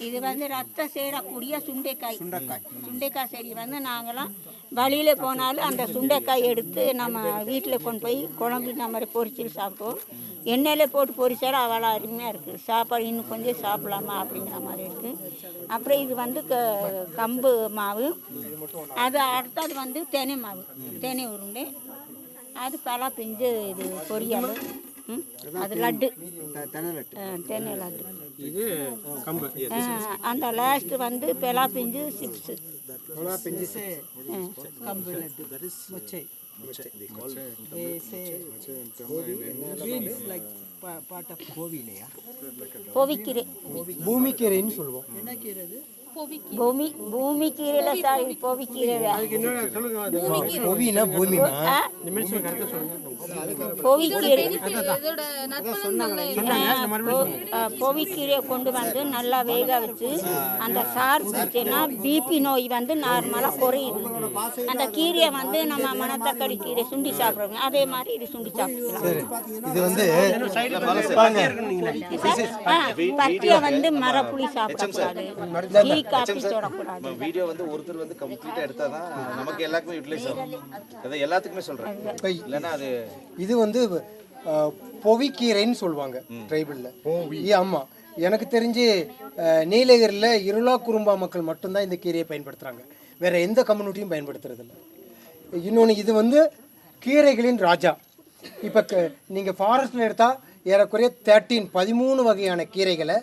இது வந்து ரத்தம் சேரக்கூடிய சுண்டைக்காய் செடி வந்து நாங்களாம் வழியில் போனாலும் அந்த சுண்டைக்காய் எடுத்து நம்ம வீட்டில் கொண்டு போய் குழம்பு இந்த மாதிரி பொரிச்சு சாப்பிடுவோம். எண்ணெயில் போட்டு பொரிச்சாலும் அவ்வளோ அருமையாக இருக்குது. சாப்பாடு இன்னும் கொஞ்சம் சாப்பிடலாமா அப்படிங்கிற மாதிரி இருக்குது. அப்புறம் இது வந்து கம்பு மாவு, அது அடுத்தது வந்து தேனை மாவு, தேனை உருண்டை, அது பலா பிஞ்சு இது பொரியல், அது லட்டு, தேனை லட்டு. இது கம்பு. அந்த லாஸ்ட் வந்து பெலா பிஞ்சு சிப்ஸு. கம்பு லட்டு. மொச்சை. பொவிக்கீரை. பூமிக்கீரைன்னு சொல்லுவோம். என்ன கீரை அது? பூமி கீரையில சார் பொவிக்கீரை. பொவினா பூமிமா. பொவிக்கீரை. இதோட பொவிக்கீரையை கொண்டு வந்து நல்லா வேக வச்சு அந்த சார் குடிச்சேன்னா பிபி நோய் வந்து நார்மலாக குறையுது. அந்த கீரையை வந்து நம்ம மணத்தக்காளி கீரை சுண்டி சாப்பிடுவோம், அதே மாதிரி இது சுண்டி சாப்பிடலாம். இது வந்து பச்சையை வந்து மரப்புளி சாப்பிடக்கூடாது, டீ காபி தொடக்கூடாது. வீடியோ வந்து ஒருத்தர் வந்து கம்ப்ளீட்டா எடுத்தாதான் நமக்கு எல்லாருக்குமே யூட்டிலைஸ் ஆகும். அதை எல்லாத்துக்குமே சொல்றேன். இல்லைன்னா அது இது வந்து பொவிக்கீரைன்னு சொல்லுவாங்க ட்ரைபிளில். ஆமாம், எனக்கு தெரிஞ்சு நீலகிரியில் இருளா குறும்பா மக்கள் மட்டும்தான் இந்த கீரையை பயன்படுத்துகிறாங்க, வேறு எந்த கம்யூனிட்டியும் பயன்படுத்துறதில்ல. இன்னொன்று, இது வந்து கீரைகளின் ராஜா. இப்போ நீங்கள் ஃபாரஸ்ட்டில் எடுத்தால் ஏறக்குறைய 13 வகையான கீரைகளை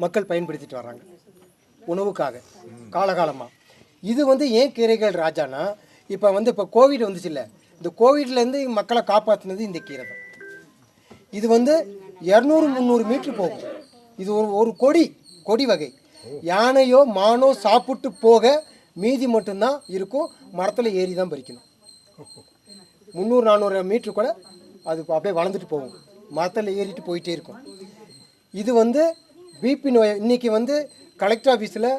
மக்கள் பயன்படுத்திட்டு வர்றாங்க உணவுக்காக காலகாலமாக. இது வந்து ஏன் கீரைகள் ராஜானா, இப்போ கோவிட் வந்துச்சு இல்லை, இந்த கோவிட்லேருந்து மக்களை காப்பாற்றினது இந்த கீரை தான். இது வந்து 200-300 மீட்ரு போகும். இது ஒரு கொடி வகை. யானையோ மானோ சாப்பிட்டு போக மீதி மட்டும்தான் இருக்கும், மரத்தில் ஏறி தான் பறிக்கணும். 300-400 மீட்ரு கூட அது அப்படியே வளர்ந்துட்டு போகும், மரத்தில் ஏறிட்டு போயிட்டே இருக்கும். இது வந்து பிபி நோய். இன்றைக்கி வந்து கலெக்டர் ஆஃபீஸில்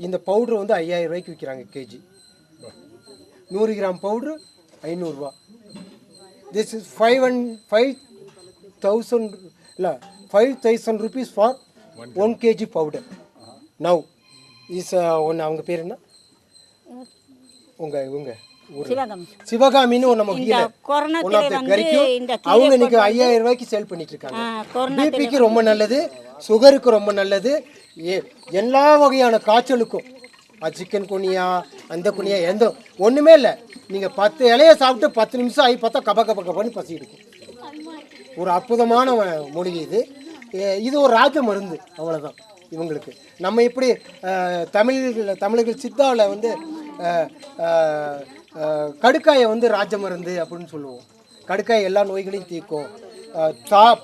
இந்த பவுட்ரு வந்து 5000 ரூபாய்க்கு விற்கிறாங்க கேஜி. 100 கிராம் பவுட்ரு 500 ரூபா. This is 5,000 rupees for 1 kg powder. Now is ஒன்று, அவங்க பேர் என்ன, உங்கள் சிவகாமின்னு நம்ம அவங்க இன்னைக்கு 5000 ரூபாய்க்கு சேல் பண்ணிட்டு இருக்காங்க. பிபிக்கு ரொம்ப நல்லது, சுகருக்கு ரொம்ப நல்லது, எல்லா வகையான காய்ச்சலுக்கும். சிக்கன் குனியா, அந்த குனியா, எந்த ஒன்றுமே இல்லை. நீங்கள் 10 இலையை சாப்பிட்டு 10 நிமிஷம் ஆகி பார்த்தா கபன்னு பசி எடுக்கும். ஒரு அற்புதமான மூலிகை இது. இது ஒரு ராஜ மருந்து, அவ்வளோதான் இவங்களுக்கு. நம்ம இப்படி தமிழர்கள் சித்தாவில் வந்து கடுக்காயை வந்து ராஜ மருந்து அப்படின்னு சொல்லுவோம். கடுக்காய் எல்லா நோய்களையும் தீர்க்கும்.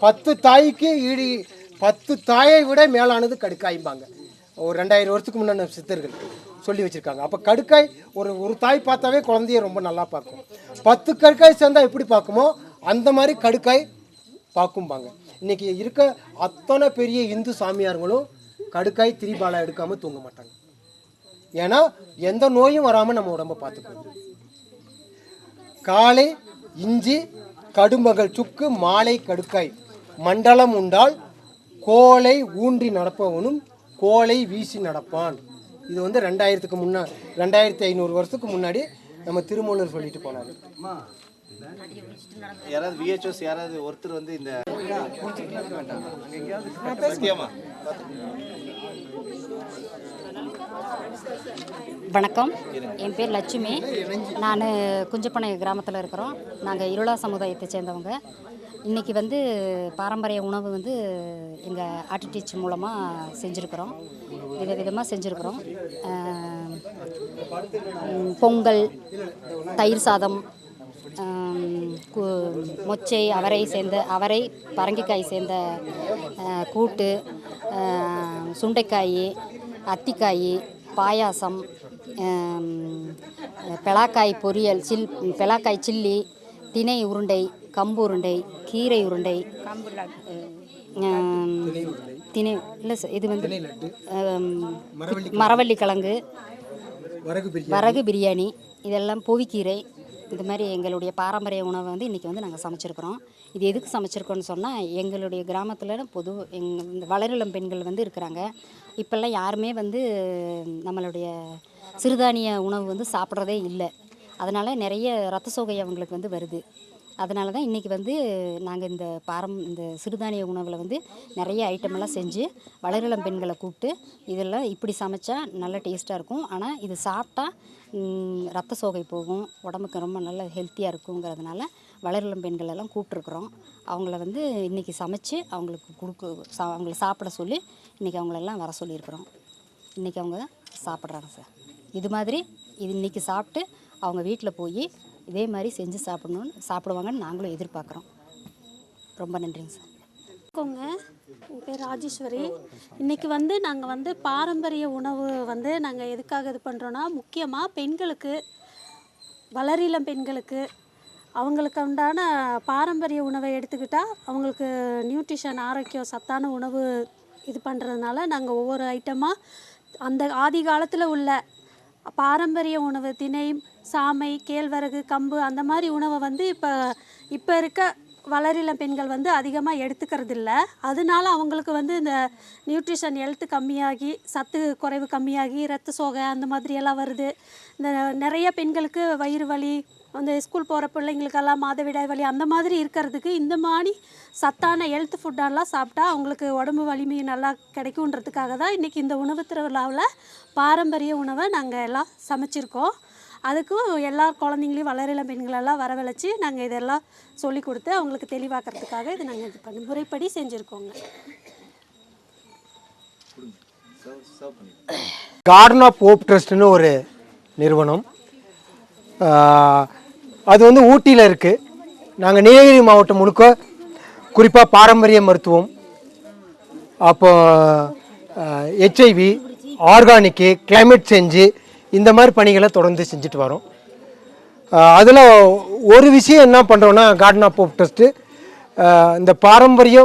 10 தாய்க்கு 10 தாயை விட மேலானது கடுக்காய்ம்பாங்க. ஒரு 2000 வருஷத்துக்கு முன்னாடி சித்தர்கள் சொல்லி வச்சுருக்காங்க. அப்போ கடுக்காய் ஒரு தாய் பார்த்தாவே குழந்தைய ரொம்ப நல்லா பார்க்கும். 10 கடுக்காய் சேர்ந்தால் எப்படி பார்க்குமோ அந்த மாதிரி கடுக்காய் பார்க்கும்பாங்க. இன்றைக்கி இருக்க அத்தனை பெரிய இந்து சாமியார்களும் கடுக்காய் திரிபாலா எடுக்காமல் தூங்க மாட்டாங்க. ஏன்னா எந்த நோயும் வராமல் நம்ம உடம்பை பார்த்துக்கணும். காலை இஞ்சி, கடும்பகல் சுக்கு, மாலை கடுக்காய், மண்டலம் உண்டால் கோலை ஊன்றி நடப்பவனும் கோலை வீசி நடப்பான். இது வந்து 2500 வருஷத்துக்கு முன்னாடி நம்ம திருமூலர் சொல்லிட்டு போனாரு. யாராவது VHOs யாராவது ஒருத்தர் வந்து இந்த வணக்கம், என் பேர் லட்சுமி. நான் குஞ்சப்பனை கிராமத்தில் இருக்கிறோம். நாங்கள் இருளா சமுதாயத்தை சேர்ந்தவங்க. இன்றைக்கி வந்து பாரம்பரிய உணவு வந்து எங்கள் RTTMP மூலமாக செஞ்சுருக்கிறோம், விதவிதமாக செஞ்சுருக்கிறோம். பொங்கல், தயிர் சாதம், மொச்சை, அவரை பரங்கிக்காய் சேர்ந்த கூட்டு, சுண்டைக்காய், அத்திக்காய், பாயாசம், பெலாக்காய் பொரியல், பெலாக்காய் சில்லி, தினை உருண்டை, கம்பு உருண்டை, கீரை உருண்டை, தினை இல்லை சார், இது வந்து மரவள்ளி கிழங்கு, வரகு பிரியாணி, இதெல்லாம் பொவிக்கீரை. இது மாதிரி எங்களுடைய பாரம்பரிய உணவை வந்து இன்றைக்கி வந்து நாங்கள் சமைச்சிருக்கிறோம். இது எதுக்கு சமைச்சிருக்கோன்னு சொன்னால், எங்களுடைய கிராமத்தில் இந்த வளரிளம் பெண்கள் வந்து இருக்கிறாங்க. இப்போல்லாம் யாருமே வந்து நம்மளுடைய சிறுதானிய உணவு வந்து சாப்பிட்றதே இல்லை. அதனால் நிறைய ரத்த சோகை அவங்களுக்கு வந்து வருது. அதனால தான் இன்றைக்கி வந்து நாங்கள் இந்த சிறுதானிய உணவில் வந்து நிறைய ஐட்டமெல்லாம் செஞ்சு வளரிளம் பெண்களை கூப்பிட்டு இதெல்லாம் இப்படி சமைச்சா நல்ல டேஸ்ட்டாக இருக்கும். ஆனால் இது சாப்பிட்டா ரத்த சோகை போகும், உடம்புக்கு ரொம்ப நல்ல ஹெல்த்தியாக இருக்குங்கிறதுனால வளரிளம் பெண்களெல்லாம் கூப்பிட்ருக்குறோம். அவங்கள வந்து இன்றைக்கி சமைச்சு அவங்களுக்கு அவங்கள சாப்பிட சொல்லி இன்றைக்கி அவங்களெல்லாம் வர சொல்லியிருக்கிறோம். இன்றைக்கி அவங்க சாப்பிட்றாங்க சார். இது மாதிரி இன்றைக்கி சாப்பிட்டு அவங்க வீட்டில் போய் இதே மாதிரி செஞ்சு சாப்பிடுவாங்கன்னு நாங்களும் எதிர்பார்க்குறோம். ரொம்ப நன்றிங்க சார். என் பேர் ராஜேஸ்வரி. இன்றைக்கி வந்து நாங்கள் வந்து பாரம்பரிய உணவு வந்து நாங்கள் எதுக்காக இது பண்ணுறோன்னா, முக்கியமாக பெண்களுக்கு, வளரிளம் பெண்களுக்கு அவங்களுக்கு உண்டான பாரம்பரிய உணவை எடுத்துக்கிட்டால் அவங்களுக்கு நியூட்ரிஷன், ஆரோக்கியம், சத்தான உணவு இது பண்ணுறதுனால நாங்கள் ஒவ்வொரு ஐட்டமாக அந்த ஆதி காலத்தில் உள்ள பாரம்பரிய உணவு திணை, சாமை, கேழ்வரகு, கம்பு அந்த மாதிரி உணவை வந்து இப்போ இருக்க வளரிளம் பெண்கள் வந்து அதிகமாக எடுத்துக்கிறது இல்லை. அதனால அவங்களுக்கு வந்து இந்த நியூட்ரிஷன் ஹெல்த்து கம்மியாகி, சத்து குறைவு கம்மியாகி, ரத்த சோகை அந்த மாதிரியெல்லாம் வருது. இந்த நிறைய பெண்களுக்கு வயிறு வலி, அந்த ஸ்கூல் போகிற பிள்ளைங்களுக்கெல்லாம் மாதவிடாய் வலி அந்த மாதிரி இருக்கிறதுக்கு இந்த மாதிரி சத்தான ஹெல்த் ஃபுட்டெல்லாம் சாப்பிட்டா அவங்களுக்கு உடம்பு வலிமை நல்லா கிடைக்குன்றதுக்காக தான் இன்றைக்கி இந்த உணவு திருவிழாவில் பாரம்பரிய உணவை நாங்கள் எல்லாம் சமைச்சிருக்கோம். அதுக்கும் எல்லா குழந்தைங்களையும் வளரிளம் பெண்களெல்லாம் வரவழைச்சி நாங்கள் இதெல்லாம் சொல்லி கொடுத்து அவங்களுக்கு தெளிவாக்கிறதுக்காக இது நாங்கள் இது பண்ணி முறைப்படி செஞ்சுருக்கோங்க. கார்டன் ஆஃப் ஹோப் ட்ரஸ்ட்னு ஒரு நிறுவனம், அது வந்து ஊட்டியில் இருக்குது. நாங்கள் நீலகிரி மாவட்டம் முழுக்க குறிப்பாக பாரம்பரிய மருத்துவம், அப்போ ஹெச்ஐவி, ஆர்கானிக்கு, கிளைமேட் சேஞ்சு இந்த மாதிரி பணிகளை தொடர்ந்து செஞ்சுட்டு வரோம். அதில் ஒரு விஷயம் என்ன பண்ணுறோன்னா, கார்டன் ஆஃப் ஹோப் ட்ரஸ்ட்டு இந்த பாரம்பரிய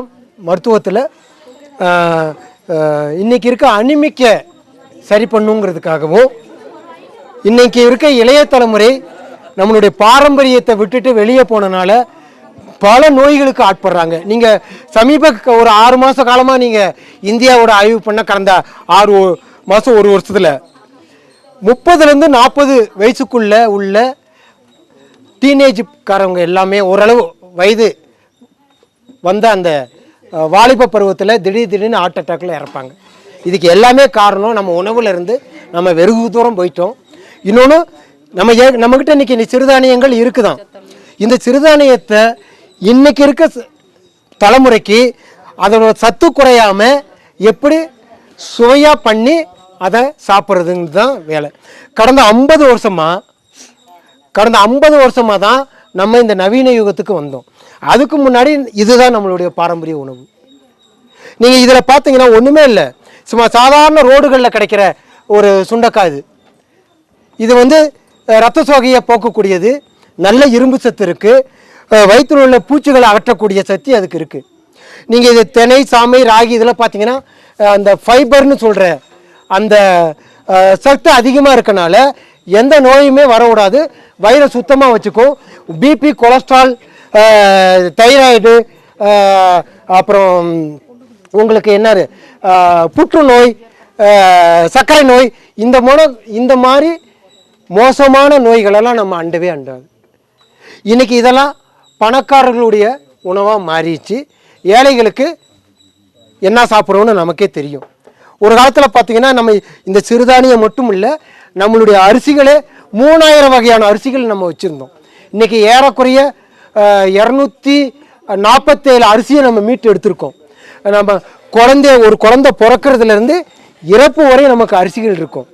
மருத்துவத்தில் இன்றைக்கி இருக்க அனிமிக்கை சரி பண்ணுங்கிறதுக்காகவும், இன்றைக்கி இருக்க இளைய தலைமுறை நம்மளுடைய பாரம்பரியத்தை விட்டுட்டு வெளியே போனனால பல நோய்களுக்கு ஆட்படுறாங்க. நீங்கள் ஒரு 6 மாத காலமாக நீங்கள் இந்தியாவோட ஆய்வு பண்ண கடந்த 6 மாதம் 1 வருஷத்தில் 30லேருந்து 40 வயசுக்குள்ளே உள்ள டீனேஜ்காரவங்க எல்லாமே ஓரளவு வயது வந்த அந்த வாலிப பருவத்தில் திடீர்னு ஹார்ட் அட்டாக்கில் இறப்பாங்க. இதுக்கு எல்லாமே காரணம் நம்ம உணவுல இருந்து நம்ம வெகு தூரம் போயிட்டோம். இன்னொன்று, நம்மக்கிட்ட இன்றைக்கி சிறுதானியங்கள் இருக்குதான். இந்த சிறுதானியத்தை இன்றைக்கி இருக்க தலைமுறைக்கு அதோட சத்து குறையாமல் எப்படி சுவையாக பண்ணி அதை சாப்பிட்றதுங்க தான் வேலை. கடந்த 50 வருஷமாக தான் நம்ம இந்த நவீன யுகத்துக்கு வந்தோம். அதுக்கு முன்னாடி இதுதான் நம்மளுடைய பாரம்பரிய உணவு. நீங்கள் இதில் பார்த்தீங்கன்னா ஒன்றுமே இல்லை, சும்மா சாதாரண ரோடுகளில் கிடைக்கிற ஒரு சுண்டைக்காய். இது வந்து ரத்த சோகையை போக்கக்கூடியது, நல்ல இரும்பு சத்து இருக்குது, வயிற்றில் உள்ள பூச்சிகளை அகற்றக்கூடிய சக்தி அதுக்கு இருக்குது. நீங்கள் இது திணை, சாமை, ராகி இதெல்லாம் பார்த்தீங்கன்னா அந்த ஃபைபர்னு சொல்கிற அந்த சத்து அதிகமாக இருக்கனால எந்த நோயுமே வரக்கூடாது, வயிறை சுத்தமாக வச்சுக்கும். பிபி, கொலஸ்ட்ரால், தைராய்டு, அப்புறம் உங்களுக்கு என்ன புற்றுநோய், சர்க்கரை நோய், இந்த மாதிரி மோசமான நோய்களெல்லாம் நம்ம அண்டாது. இன்றைக்கி இதெல்லாம் பணக்காரர்களுடைய உணவாக மாறிடுச்சு. ஏழைகளுக்கு என்ன சாப்பிட்றோன்னு நமக்கே தெரியும். ஒரு காலத்தில் பார்த்திங்கன்னா நம்ம இந்த சிறுதானியம் மட்டும் இல்லை, நம்மளுடைய அரிசிகளே 3000 வகையான அரிசிகள் நம்ம வச்சுருந்தோம். இன்றைக்கி ஏறக்குறைய 247 அரிசியை நம்ம மீட்டு எடுத்திருக்கோம். நம்ம ஒரு குழந்தை பிறக்கிறதுலேருந்து இறப்பு வரை நமக்கு அரிசிகள் இருக்கும்.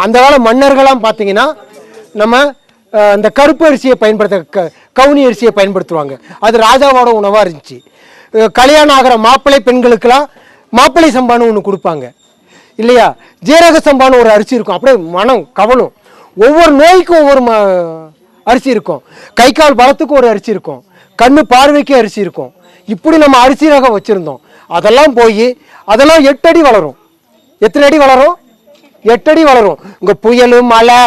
அந்த கால மன்னர்கள்லாம் பார்த்திங்கன்னா நம்ம இந்த கருப்பு அரிசியை கவுனி அரிசியை பயன்படுத்துவாங்க. அது ராஜாவோட உணவாக இருந்துச்சு. கல்யாணம் ஆகிற மாப்பிள்ளை பெண்களுக்கெல்லாம் மாப்பிள்ளை சம்பான்னு ஒன்று கொடுப்பாங்க இல்லையா, ஜீரக சம்பான்னு ஒரு அரிசி இருக்கும். அப்படியே மனம் கவனம். ஒவ்வொரு நோய்க்கும் ஒவ்வொரு அரிசி இருக்கும். கை கால் பலத்துக்கு ஒரு அரிசி இருக்கும், கண்ணு பார்வைக்கு அரிசி இருக்கும். இப்படி நம்ம அரிசி ரகம் வச்சுருந்தோம். அதெல்லாம் போய் அதெல்லாம் 8 அடி வளரும். எத்தனை அடி வளரும்? 8 அடி வளரும். இங்கே புயல், மழை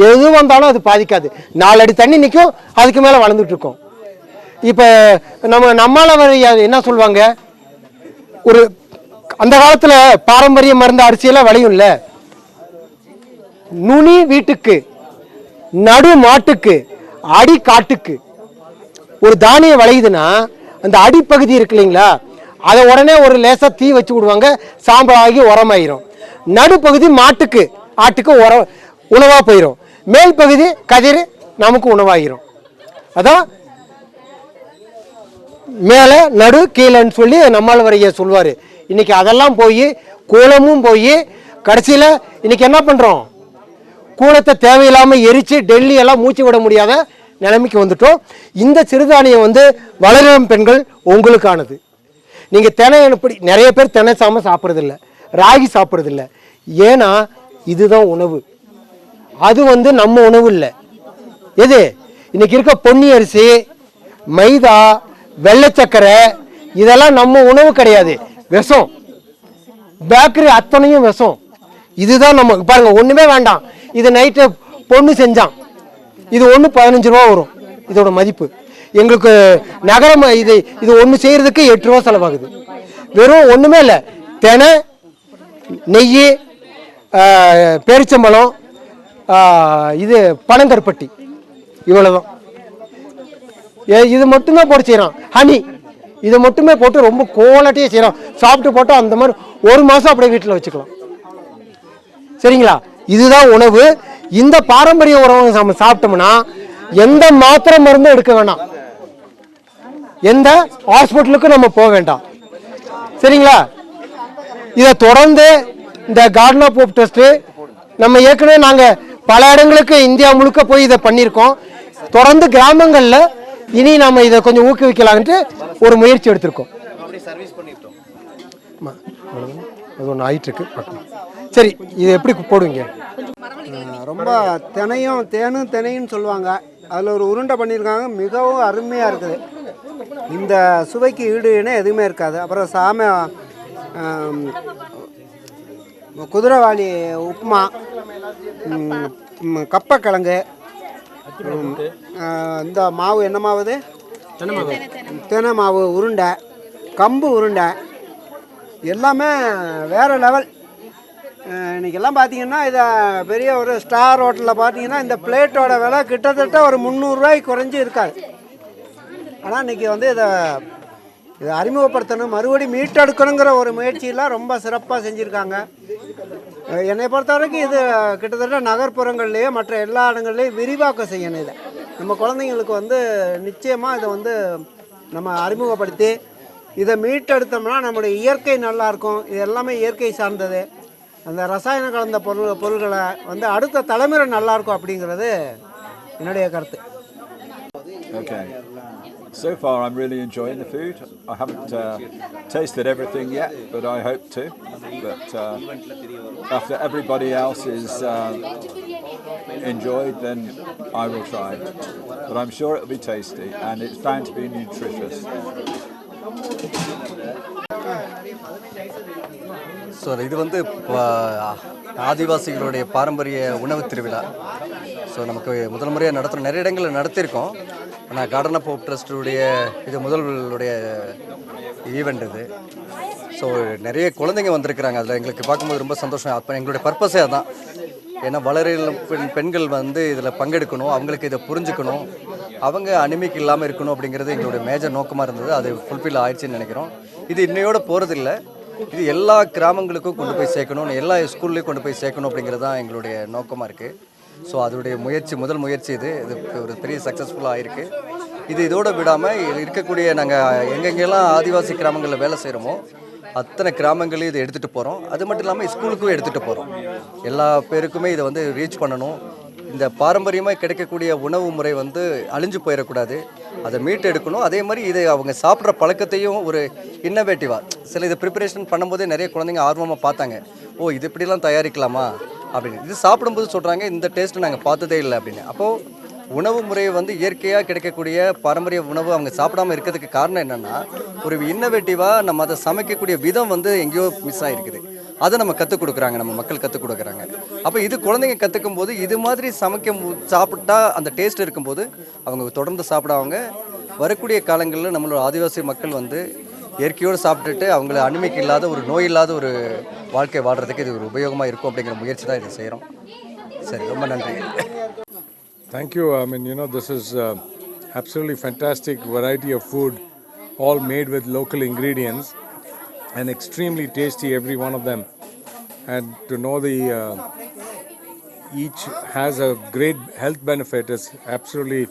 எது வந்தாலும் அது பாதிக்காது. 4 அடி தண்ணி நிற்கும், அதுக்கு மேலே வளர்ந்துட்டு இருக்கும். இப்போ நம்மளால என்ன சொல்லுவாங்க, ஒரு அந்த காலத்தில் பாரம்பரிய மருந்து அரிசியெல்லாம் விளையும்ல, நுனி வீட்டுக்கு, நடு மாட்டுக்கு, அடி காட்டுக்கு, ஒரு தானியம் விளையுதுன்னா அந்த அடிப்பகுதி இருக்கு இல்லைங்களா, அதை உடனே ஒரு லேசாக தீ வச்சு விடுவாங்க, சாம்பலாகி உரமாயிரும். நடுப்பகுதி மாட்டுக்கு ஆட்டுக்கு உணவாக போயிடும். மேல் பகுதி கதிர் நமக்கு உணவாகிரும். அதான் மேலே நடு கீழேன்னு சொல்லி நம்மால் வரைய சொல்லுவார். இன்றைக்கி அதெல்லாம் போய் கூலமும் போய் கடைசியில் இன்றைக்கி என்ன பண்ணுறோம், கூலத்தை தேவையில்லாமல் எரித்து டெல்லி எல்லாம் மூச்சு விட முடியாத நிலைமைக்கு வந்துட்டோம். இந்த சிறுதானியம் வந்து வளரும் பெண்கள் உங்களுக்கானது. நீங்கள் தினை எப்படி நிறைய பேர் தினை சாப்பிட்றதில்ல, ராகி சாப்பிட்றதில்ல. ஏன்னா இதுதான் உணவு, அது வந்து நம்ம உணவு இல்லை. எது இன்னைக்கு இருக்க பொன்னி அரிசி, மைதா, வெள்ளைச்சக்கரை இதெல்லாம் நம்ம உணவு கிடையாது, விஷம். பேக்கரி அத்தனையும் விஷம். இதுதான் நம்ம பாருங்க, ஒன்றுமே வேண்டாம். இது நைட்டு பொண்ணு செஞ்சான், இது ஒன்று 15 ரூபா வரும் இதோட மதிப்பு. எங்களுக்கு நகரம் இது ஒன்று செய்கிறதுக்கு 8 ரூபா செலவாகுது. வெறும் ஒன்றுமே இல்லை, தெனை, நெய், பேரிச்சம்பழம், இது பனங்கருப்பட்டி, இவ்வளோதான். இது மட்டும்தான் போட்டு செய்கிறோம். ஹனி இதை மட்டுமே போட்டு ரொம்ப குவாலிட்டியாக செய்கிறோம். சாப்பிட்டு போட்டால் அந்த மாதிரி 1 மாதம் அப்படியே வீட்டில் வச்சுக்கலாம். சரிங்களா? இதுதான் உணவு. இந்த பாரம்பரிய உணவு நம்ம சாப்பிட்டோம்னா எந்த மாத்திரை மருந்தும் எடுக்க வேண்டாம், எந்த ஹாஸ்பிட்டலுக்கும் நம்ம போக வேண்டாம். சரிங்களா? இதை தொடர்ந்து இந்த கார்டன் ஆஃப் ஹோப் டெஸ்ட்டு நம்ம ஏற்கனவே நாங்கள் பல இடங்களுக்கு இந்தியா முழுக்க போய் இதை பண்ணியிருக்கோம். தொடர்ந்து கிராமங்களில் இனி நம்ம இதை கொஞ்சம் ஊக்குவிக்கலான்ட்டு ஒரு முயற்சி எடுத்திருக்கோம். அது ஒன்று ஆயிட்டுருக்கு. சரி, இது எப்படி போடுவீங்க? ரொம்ப தேனும் சொல்லுவாங்க, அதில் ஒரு உருண்டை பண்ணியிருக்காங்க, மிகவும் அருமையாக இருக்குது. இந்த சுவைக்கு ஈடு இணை எதுவுமே இருக்காது. அப்புறம் குதிரைவாளி உப்புமா, கப்பக்கிழங்கு, இந்த மாவு என்ன மாவு, தெனை மாவு உருண்டை, கம்பு உருண்டை, எல்லாமே வேறு லெவல். இன்றைக்கெல்லாம் பார்த்தீங்கன்னா இதை பெரிய ஒரு ஸ்டார் ஹோட்டலில் பார்த்தீங்கன்னா இந்த பிளேட்டோட விலை கிட்டத்தட்ட ஒரு 300 ரூபாய்க்கு குறைஞ்சி இருக்காது. ஆனால் இன்றைக்கி வந்து இதை அறிமுகப்படுத்தணும், மறுபடியும் மீட்டெடுக்கணுங்கிற ஒரு முயற்சியெல்லாம் ரொம்ப சிறப்பாக செஞ்சுருக்காங்க. என்னை பொறுத்த வரைக்கும் இது கிட்டத்தட்ட நகர்ப்புறங்கள்லேயே மற்ற எல்லா இடங்கள்லேயும் விரிவாக்கம் செய்யணும். இதை நம்ம குழந்தைங்களுக்கு வந்து நிச்சயமாக இதை வந்து நம்ம அறிமுகப்படுத்தி இதை மீட்டெடுத்தோம்னா நம்முடைய இயற்கை நல்லாயிருக்கும். இது எல்லாமே இயற்கை சார்ந்தது. அந்த ரசாயனம் கலந்த பொருள்களை வந்து அடுத்த தலைமுறை நல்லாயிருக்கும் அப்படிங்கிறது என்னுடைய கருத்து. Okay. So far I'm really enjoying the food. I haven't tasted everything yet, but I hope to. But after everybody else is enjoyed, then I will try. But I'm sure it'll be tasty and it's bound to be nutritious. So இது வந்து ஆதிவாசிகளுடைய பாரம்பரிய உணவு திருவிழா. So நமக்கு முதல் முறையாக நடத்துகிறோம், நிறைய இடங்களில் நடத்தியிருக்கோம். ஆனால் கார்டன் ஆஃப் ஹோப் ட்ரஸ்டுடைய இது முதலுடைய ஈவெண்ட் இது. ஸோ நிறைய குழந்தைங்க வந்திருக்கிறாங்க. அதில் எங்களுக்கு பார்க்கும்போது ரொம்ப சந்தோஷம். அப்போ எங்களுடைய பர்பஸே அதுதான். ஏன்னா வளரும் பெண்கள் வந்து இதில் பங்கெடுக்கணும், அவங்களுக்கு இதை புரிஞ்சுக்கணும், அவங்க அனிமிக் இல்லாமல் இருக்கணும் அப்படிங்கிறது எங்களுடைய மேஜர் நோக்கமாக இருந்தது. அது ஃபுல்ஃபில் ஆயிடுச்சுன்னு நினைக்கிறோம். இது இன்னையோடு போகிறதில்ல, இது எல்லா கிராமங்களுக்கும் கொண்டு போய் சேர்க்கணும், எல்லா ஸ்கூல்லையும் கொண்டு போய் சேர்க்கணும் அப்படிங்கிறது தான் எங்களுடைய நோக்கமாக இருக்குது. ஸோ அதோடைய முதல் முயற்சி இது ஒரு பெரிய சக்ஸஸ்ஃபுல்லாக ஆகிருக்கு. இதோடு விடாமல் இருக்கக்கூடிய நாங்கள் எங்கெங்கெல்லாம் ஆதிவாசி கிராமங்களில் வேலை செய்கிறோமோ அத்தனை கிராமங்களையும் இதை எடுத்துகிட்டு போகிறோம். அது மட்டும் இல்லாமல் ஸ்கூலுக்கும் எடுத்துகிட்டு போகிறோம். எல்லா பேருக்குமே இதை வந்து ரீச் பண்ணணும். இந்த பாரம்பரியமாக கிடைக்கக்கூடிய உணவு முறை வந்து அழிஞ்சு போயிடக்கூடாது, அதை மீட்டு எடுக்கணும். அதே மாதிரி இதை அவங்க சாப்பிட்ற பழக்கத்தையும் ஒரு இன்னோவேட்டிவாக சில இதை ப்ரிப்பரேஷன் பண்ணும்போதே நிறைய குழந்தைங்க ஆர்வமாக பார்த்தாங்க, ஓ இது இப்படிலாம் தயாரிக்கலாமா அப்படின்னு. இது சாப்பிடும்போது சொல்கிறாங்க, இந்த டேஸ்ட்டு நாங்கள் பார்த்ததே இல்லை அப்படின்னு. அப்போது உணவு முறையை வந்து இயற்கையாக கிடைக்கக்கூடிய பாரம்பரிய உணவு அவங்க சாப்பிடாமல் இருக்கிறதுக்கு காரணம் என்னென்னா, ஒரு இன்னோவேட்டிவாக நம்ம அதை சமைக்கக்கூடிய விதம் வந்து எங்கேயோ மிஸ் ஆகிருக்குது. அதை நம்ம கற்றுக் கொடுக்குறாங்க, நம்ம மக்கள் கற்றுக் கொடுக்குறாங்க. அப்போ இது குழந்தைங்க கற்றுக்கும் போது இது மாதிரி சாப்பிட்டா அந்த டேஸ்ட் இருக்கும்போது அவங்க தொடர்ந்து சாப்பிடுவாங்க. வரக்கூடிய காலங்களில் நம்மளோட ஆதிவாசி மக்கள் வந்து இயற்கையோடு சாப்பிட்டுட்டு அவங்கள அனிமிக் இல்லாத ஒரு நோய் இல்லாத ஒரு வாழ்க்கை வாழ்கிறதுக்கு இது ஒரு உபயோகமாக இருக்கும் அப்படிங்கிற முயற்சி தான் இதை செய்கிறோம். சரி, ரொம்ப நன்றி. Thank you. I mean, this is absolutely fantastic variety of food, all made with local ingredients and extremely tasty, every one of them. And to know the each has a great health benefit is absolutely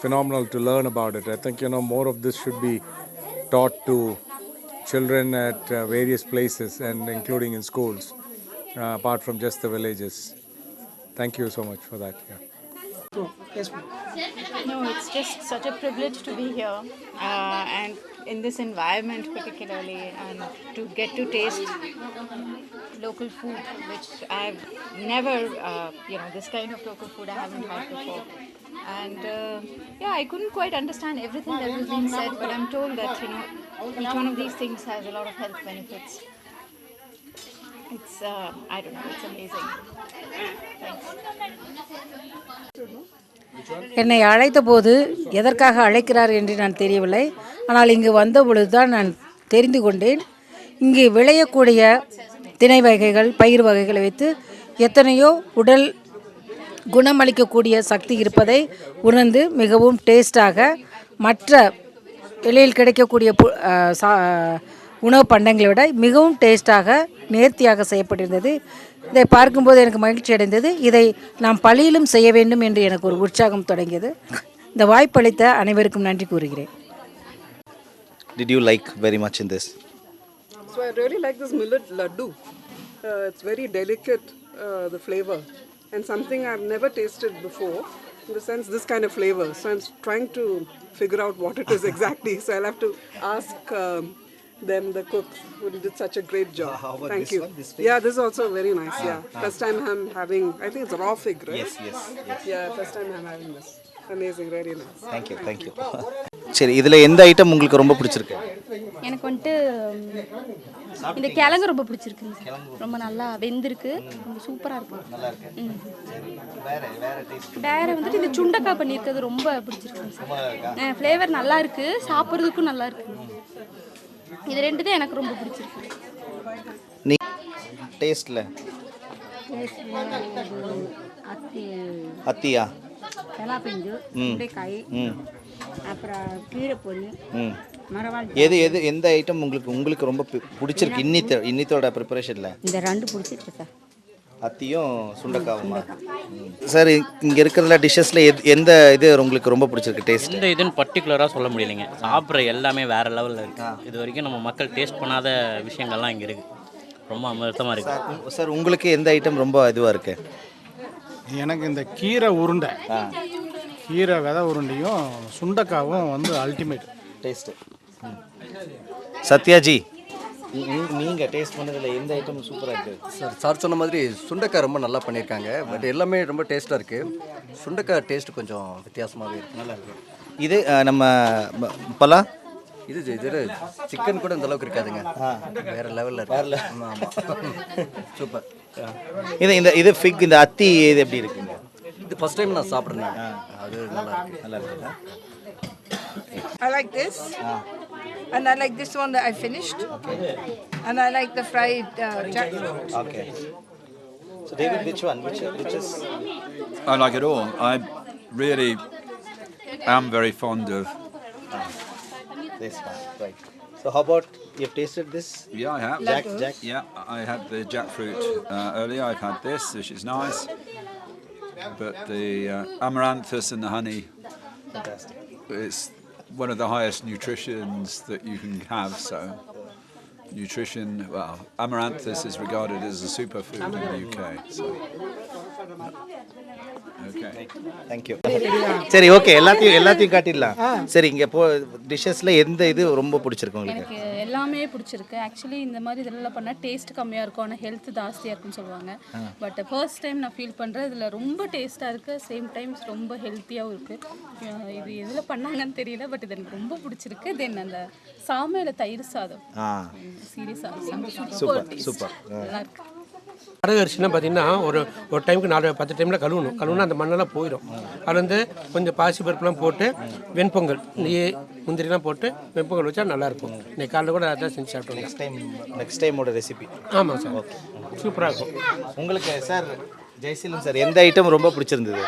phenomenal to learn about it. I think more of this should be taught to children at various places and including in schools, apart from just the villages. Thank you so much for that. Yeah. No, it's just such a privilege to be here and in this environment particularly, and to get to taste local food, which I've never, this kind of local food I haven't had before. And yeah, I couldn't quite understand everything that was being said, but I'm told that, each one of these things has a lot of health benefits. It's, I don't know, it's amazing. Thanks. என்னை அழைத்தபோது எதற்காக அழைக்கிறார் என்று நான் தெரியவில்லை. ஆனால் இங்கு வந்த பொழுது தான் நான் தெரிந்து கொண்டேன். இங்கு விளையக்கூடிய திணை வகைகள், பயிர் வகைகளை வைத்து எத்தனையோ உடல் குணமளிக்கக்கூடிய சக்தி இருப்பதை உணர்ந்து மிகவும் டேஸ்டாக மற்ற வெளியில் கிடைக்கக்கூடிய உணவு பண்டங்களை விட மிகவும் டேஸ்டாக நேர்த்தியாக செய்யப்பட்டிருந்தது. இதை பார்க்கும்போது எனக்கு மகிழ்ச்சி அடைந்தது. இதை நாம் பள்ளியிலும் செய்ய வேண்டும் என்று எனக்கு ஒரு உற்சாகம் தொடங்கியது. இந்த வாய்ப்பளித்த அனைவருக்கும் நன்றி கூறுகிறேன். Did you like very much in this? So I really like this millet laddu. It's very delicate, the flavor, and something I've never tasted before, in the sense this kind of flavor. So I'm trying to figure out what it is exactly. So I'll have to ask them, the cooks, who did such a great job. Thank you. Yeah, this is also very nice. Yeah, first time I'm having. I think it's raw fig, right? Yes. Yeah, first time I'm having this. Amazing, very nice. Thank you. சரி, இதில் எந்த item உங்களுக்கு ரொம்ப பிடிச்சிருக்கு? எனக்கு வந்துட்டு இந்த கிழங்கு ரொம்ப பிடிச்சிருக்கு. ரொம்ப நல்லா வெந்திருக்கு, ரொம்ப சூப்பராக இருக்கு. நல்லா இருக்கு. வேற வந்துட்டு இந்த சுண்டக்காய் பண்ணியிருக்கிறது ரொம்ப பிடிச்சிருக்கு. ஃப்ளேவர் நல்லா இருக்கு, சாப்பிட்றதுக்கும் நல்லா இருக்கு. இது ரெண்டு தான் எனக்கு ரொம்ப பிடிச்சிருக்கு. நீ டேஸ்ட்ல அத்தியா தெலாப்பிஞ்சு, சுண்டைக்காய், அப்புறம் கீரை பொண்ணு, எது எந்த ஐட்டம் உங்களுக்கு ரொம்ப பிடிச்சிருக்கு இன்னித்தோட ப்ரிப்பரேஷன்ல? இந்த ரெண்டு பிடிச்சிருக்கு சார், அத்தியும் சுண்டக்காவுமா. சார், இங்கே இருக்கிற டிஷ்ஷஸில் எந்த இது உங்களுக்கு ரொம்ப பிடிச்சிருக்கு டேஸ்ட்? இந்த இதுன்னு பர்டிகுலராக சொல்ல முடியலைங்க. சாப்பிட்ற எல்லாமே வேறு லெவலில் இருக்குது. இது வரைக்கும் நம்ம மக்கள் டேஸ்ட் பண்ணாத விஷயங்கள்லாம் இங்கே இருக்குது. ரொம்ப அமிர்தமாக இருக்குது. சார், உங்களுக்கு எந்த ஐட்டம் ரொம்ப இதுவாக இருக்குது? எனக்கு இந்த கீரை உருண்டை, கீரை விதை உருண்டையும் சுண்டக்காவும் வந்து அல்டிமேட் டேஸ்ட்டு. சத்யாஜி, நீங்கள் டேஸ்ட் பண்ணதில் எந்த ஐட்டம் சூப்பராக இருக்குது? சார் சொன்ன மாதிரி சுண்டைக்காய் ரொம்ப நல்லா பண்ணியிருக்காங்க. பட் எல்லாமே ரொம்ப டேஸ்ட்டாக இருக்குது. சுண்டைக்காய் டேஸ்ட் கொஞ்சம் வித்தியாசமாகவே இருக்குது, நல்லா இருக்குது. இது நம்ம பலா, இது சிக்கன் கூட இந்த அளவுக்கு இருக்காதுங்க, வேறு லெவலில் இருக்கு. ஆமாம், சூப்பர். இது ஃபிக், இந்த அத்தி இது எப்படி இருக்குங்க? இது ஃபர்ஸ்ட் டைம் நான் சாப்பிட்றேன். அது நல்லா இருக்குங்க. I like this, and I like this one that I finished, and I like the fried jackfruit. Okay. So David, which one? Which is? I like it all. I really am very fond of this one, right? So how about you've tasted this? Yeah, I have. Jack. Yeah, I had the jackfruit earlier. I've had this, which is nice. But the amaranthus and the honey, fantastic. It's one of the highest nutritions that you can have. So, nutrition. Well, amaranthus is regarded as a superfood in the UK. So, okay. Thank you. சரி, okay, எல்லாத்தையும் காட்டிடலாம். சரி, இங்கே டிஷ்ஷஸில் எந்த இது ரொம்ப பிடிச்சிருக்கு உங்களுக்கு? எனக்கு எல்லாமே பிடிச்சிருக்கு. ஆக்சுவலி இந்த மாதிரி இதெல்லாம் பண்ணால் டேஸ்ட் கம்மியாக இருக்கும், ஆனால் ஹெல்த் ஜாஸ்தியாக இருக்குன்னு சொல்லுவாங்க. பட் ஃபர்ஸ்ட் டைம் நான் ஃபீல் பண்ணுறேன், இதில் ரொம்ப டேஸ்ட்டாக இருக்குது, சேம் டைம்ஸ் ரொம்ப ஹெல்த்தியாகவும் இருக்குது. இது எதில் பண்ணாங்கன்னு தெரியல, பட் இது எனக்கு ரொம்ப பிடிச்சிருக்கு. தென் அந்த சாமையில தயிர் சாதம், சீரியஸாக சூப்பர் நல்லா இருக்கு. வரகரிசினா பார்த்தீங்கன்னா ஒரு டைமுக்கு 4-10 டைமில் கழுவுனா அந்த மண்ணெல்லாம் போயிடும். அது வந்து கொஞ்சம் பாசி பருப்புலாம் போட்டு வெண்பொங்கல், முந்திரிலாம் போட்டு வெண்பொங்கல் வச்சா நல்லாயிருக்கும். இன்னைக்கு காலையில் கூட அதான் செஞ்சு சாப்பிட்டோம். நெக்ஸ்ட் டைமோட ரெசிபி. ஆமாம் சார், சூப்பராக இருக்கும். உங்களுக்கு சார், ஜெய்சீலன் சார், எந்த ஐட்டம் ரொம்ப பிடிச்சிருந்தது?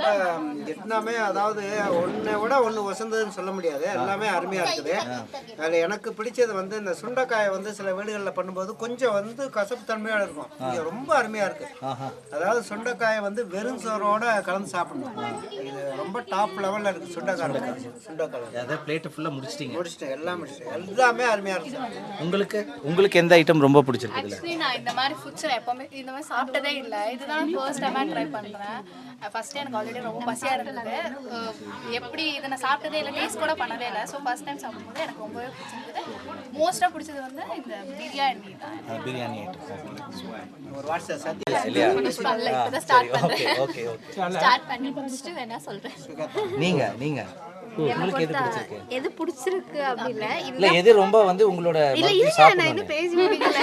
ரொம்ப எல்லாமே அதாவது ஒன்றை விட ஒன்று வசந்ததுன்னு சொல்ல முடியாது, எல்லாமே அருமையாக இருக்குது. அதில் எனக்கு பிடிச்சது வந்து இந்த சுண்டைக்காயை வந்து சில வீடுகளில் பண்ணும்போது கொஞ்சம் வந்து கசப்பு தன்மையாக இருக்கும். இங்கே ரொம்ப அருமையாக இருக்குது. அதாவது சுண்டைக்காயை வந்து வெறும் சோறோட கலந்து சாப்பிடணும். இது ரொம்ப டாப் லெவலில் இருக்குது சுண்டைக்காய். அதை பிளேட்டு ஃபுல்லாக முடிச்சிட்டேன், எல்லாம் முடிச்சிட்டேன், எல்லாமே அருமையாக இருக்குது. உங்களுக்கு எந்த ஐட்டம் ரொம்ப பிடிச்சிருக்கு? ஆக்சுவலி நான் இந்த மாதிரி ஃபுட்ஸ் எப்போவுமே இந்த மாதிரி சாப்பிட்டதே இல்லை. இதுதான் ஃபர்ஸ்ட் டைமாக ட்ரை பண்ணுறேன். ஃபஸ்ட்டு எனக்கு ஆல்ரெடி ரொம்ப பசியாக இருந்தது. எப்படி இதை நான் சாப்பிட்டதே இல்லை, டேஸ்ட் கூட பண்ணவே இல்லை. ஸோ ஃபஸ்ட் டைம் சாப்பிடும்போது எனக்கு ரொம்பவே பிடிச்சிருந்தது. மோஸ்ட்டாக பிடிச்சது வந்து இந்த பிரியாணி தான். பிரியாணி ஒரு வாட்ஸ்அப் சத்தியம் பண்ணல, இப்போ தான் ஸ்டார்ட் பண்ணுறேன். ஸ்டார்ட் பண்ணி முடிச்சுட்டு வேணா சொல்கிறேன். நீங்கள் உங்களுக்கு எது பிடிச்சிருக்கு? எது பிடிச்சிருக்கு அப்படி இல்லை எது ரொம்ப வந்து உங்களோட பேசி முடிக்கல.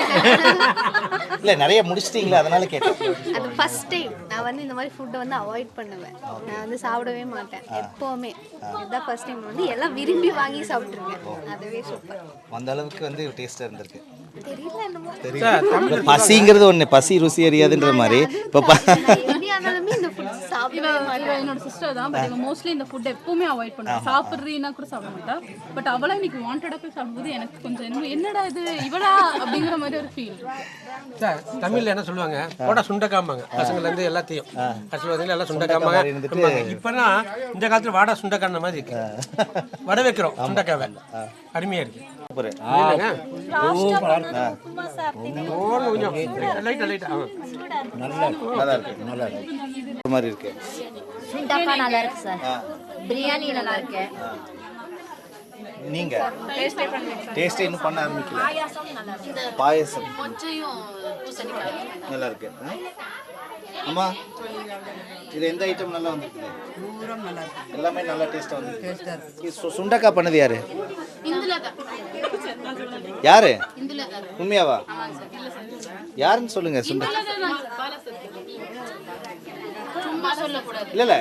இல்லை நிறைய முடிச்சிட்டீங்களா அதனால கேட்டேன். அது ஃபர்ஸ்ட் டைம் நான் வந்து இந்த மாதிரி ஃபுட்டை வந்து அவாய்ட் பண்ணுவேன். நான் வந்து சாப்பிடவே மாட்டேன் எப்போவுமே. இதுதான் ஃபர்ஸ்ட் டைம் வந்து எல்லாம் விரும்பி வாங்கி சாப்பிட்ருக்கேன். அதுவே சூப்பர். அந்த அளவுக்கு வந்து டேஸ்ட்டாக இருந்திருக்கு. தெரியல என்னமோ பசிங்கிறது ஒன்று, பசி ருசி அறியாதுன்ற மாதிரி. இப்போ எப்படியானாலுமே இந்த ஃபுட் சாப்பிடவே மாட்டேன். என்னோட சிஸ்டர் தான், பட் இவங்க மோஸ்ட்லி இந்த ஃபுட் எப்பவுமே அவாய்ட் பண்ணுவாங்க. சாப்பிட்றீன்னா கூட சாப்பிட மாட்டா. பட் அவளா இன்னைக்கு வாண்டடாக போய் சாப்பிடும்போது எனக்கு கொஞ்சம் என்னடா இது இவளா அப்படிங்கிற மாதிரி ஒரு ஃபீல். சார் தமிழில் என்ன சொல்லுவாங்க, போட சுண்டக்காம்பாங்க பசங்கள்லேருந்து எல்லாத்தையும். கஷ்டப்பட்டு எல்லாம் சுண்டக்காம்பாங்க. இப்போனா இந்த காலத்தில் வாடா சுண்டக்கான மாதிரி இருக்கு. வடை வைக்கிறோம் சுண்டக்காவை, அருமையாக இருக்கு. மாதிரி இருக்கு. சுண்டக்கா நல்லா இருக்கு சார். பிரியாணி நல்லா இருக்கு. நீங்க டேஸ்ட் இன்னும் பண்ண ஆரம்பிக்கல. பாயசம் நல்லா இருக்கு. அம்மா இது எந்த ஐட்டம் நல்லா வந்திருக்கு? எல்லாமே நல்லா டேஸ்டா வந்திருக்கு. சுண்டக்காய் பண்ணது யாரு? யாரு? உண்மையாவா? யாருன்னு சொல்லுங்க. சுண்டக்காய் இல்ல இல்ல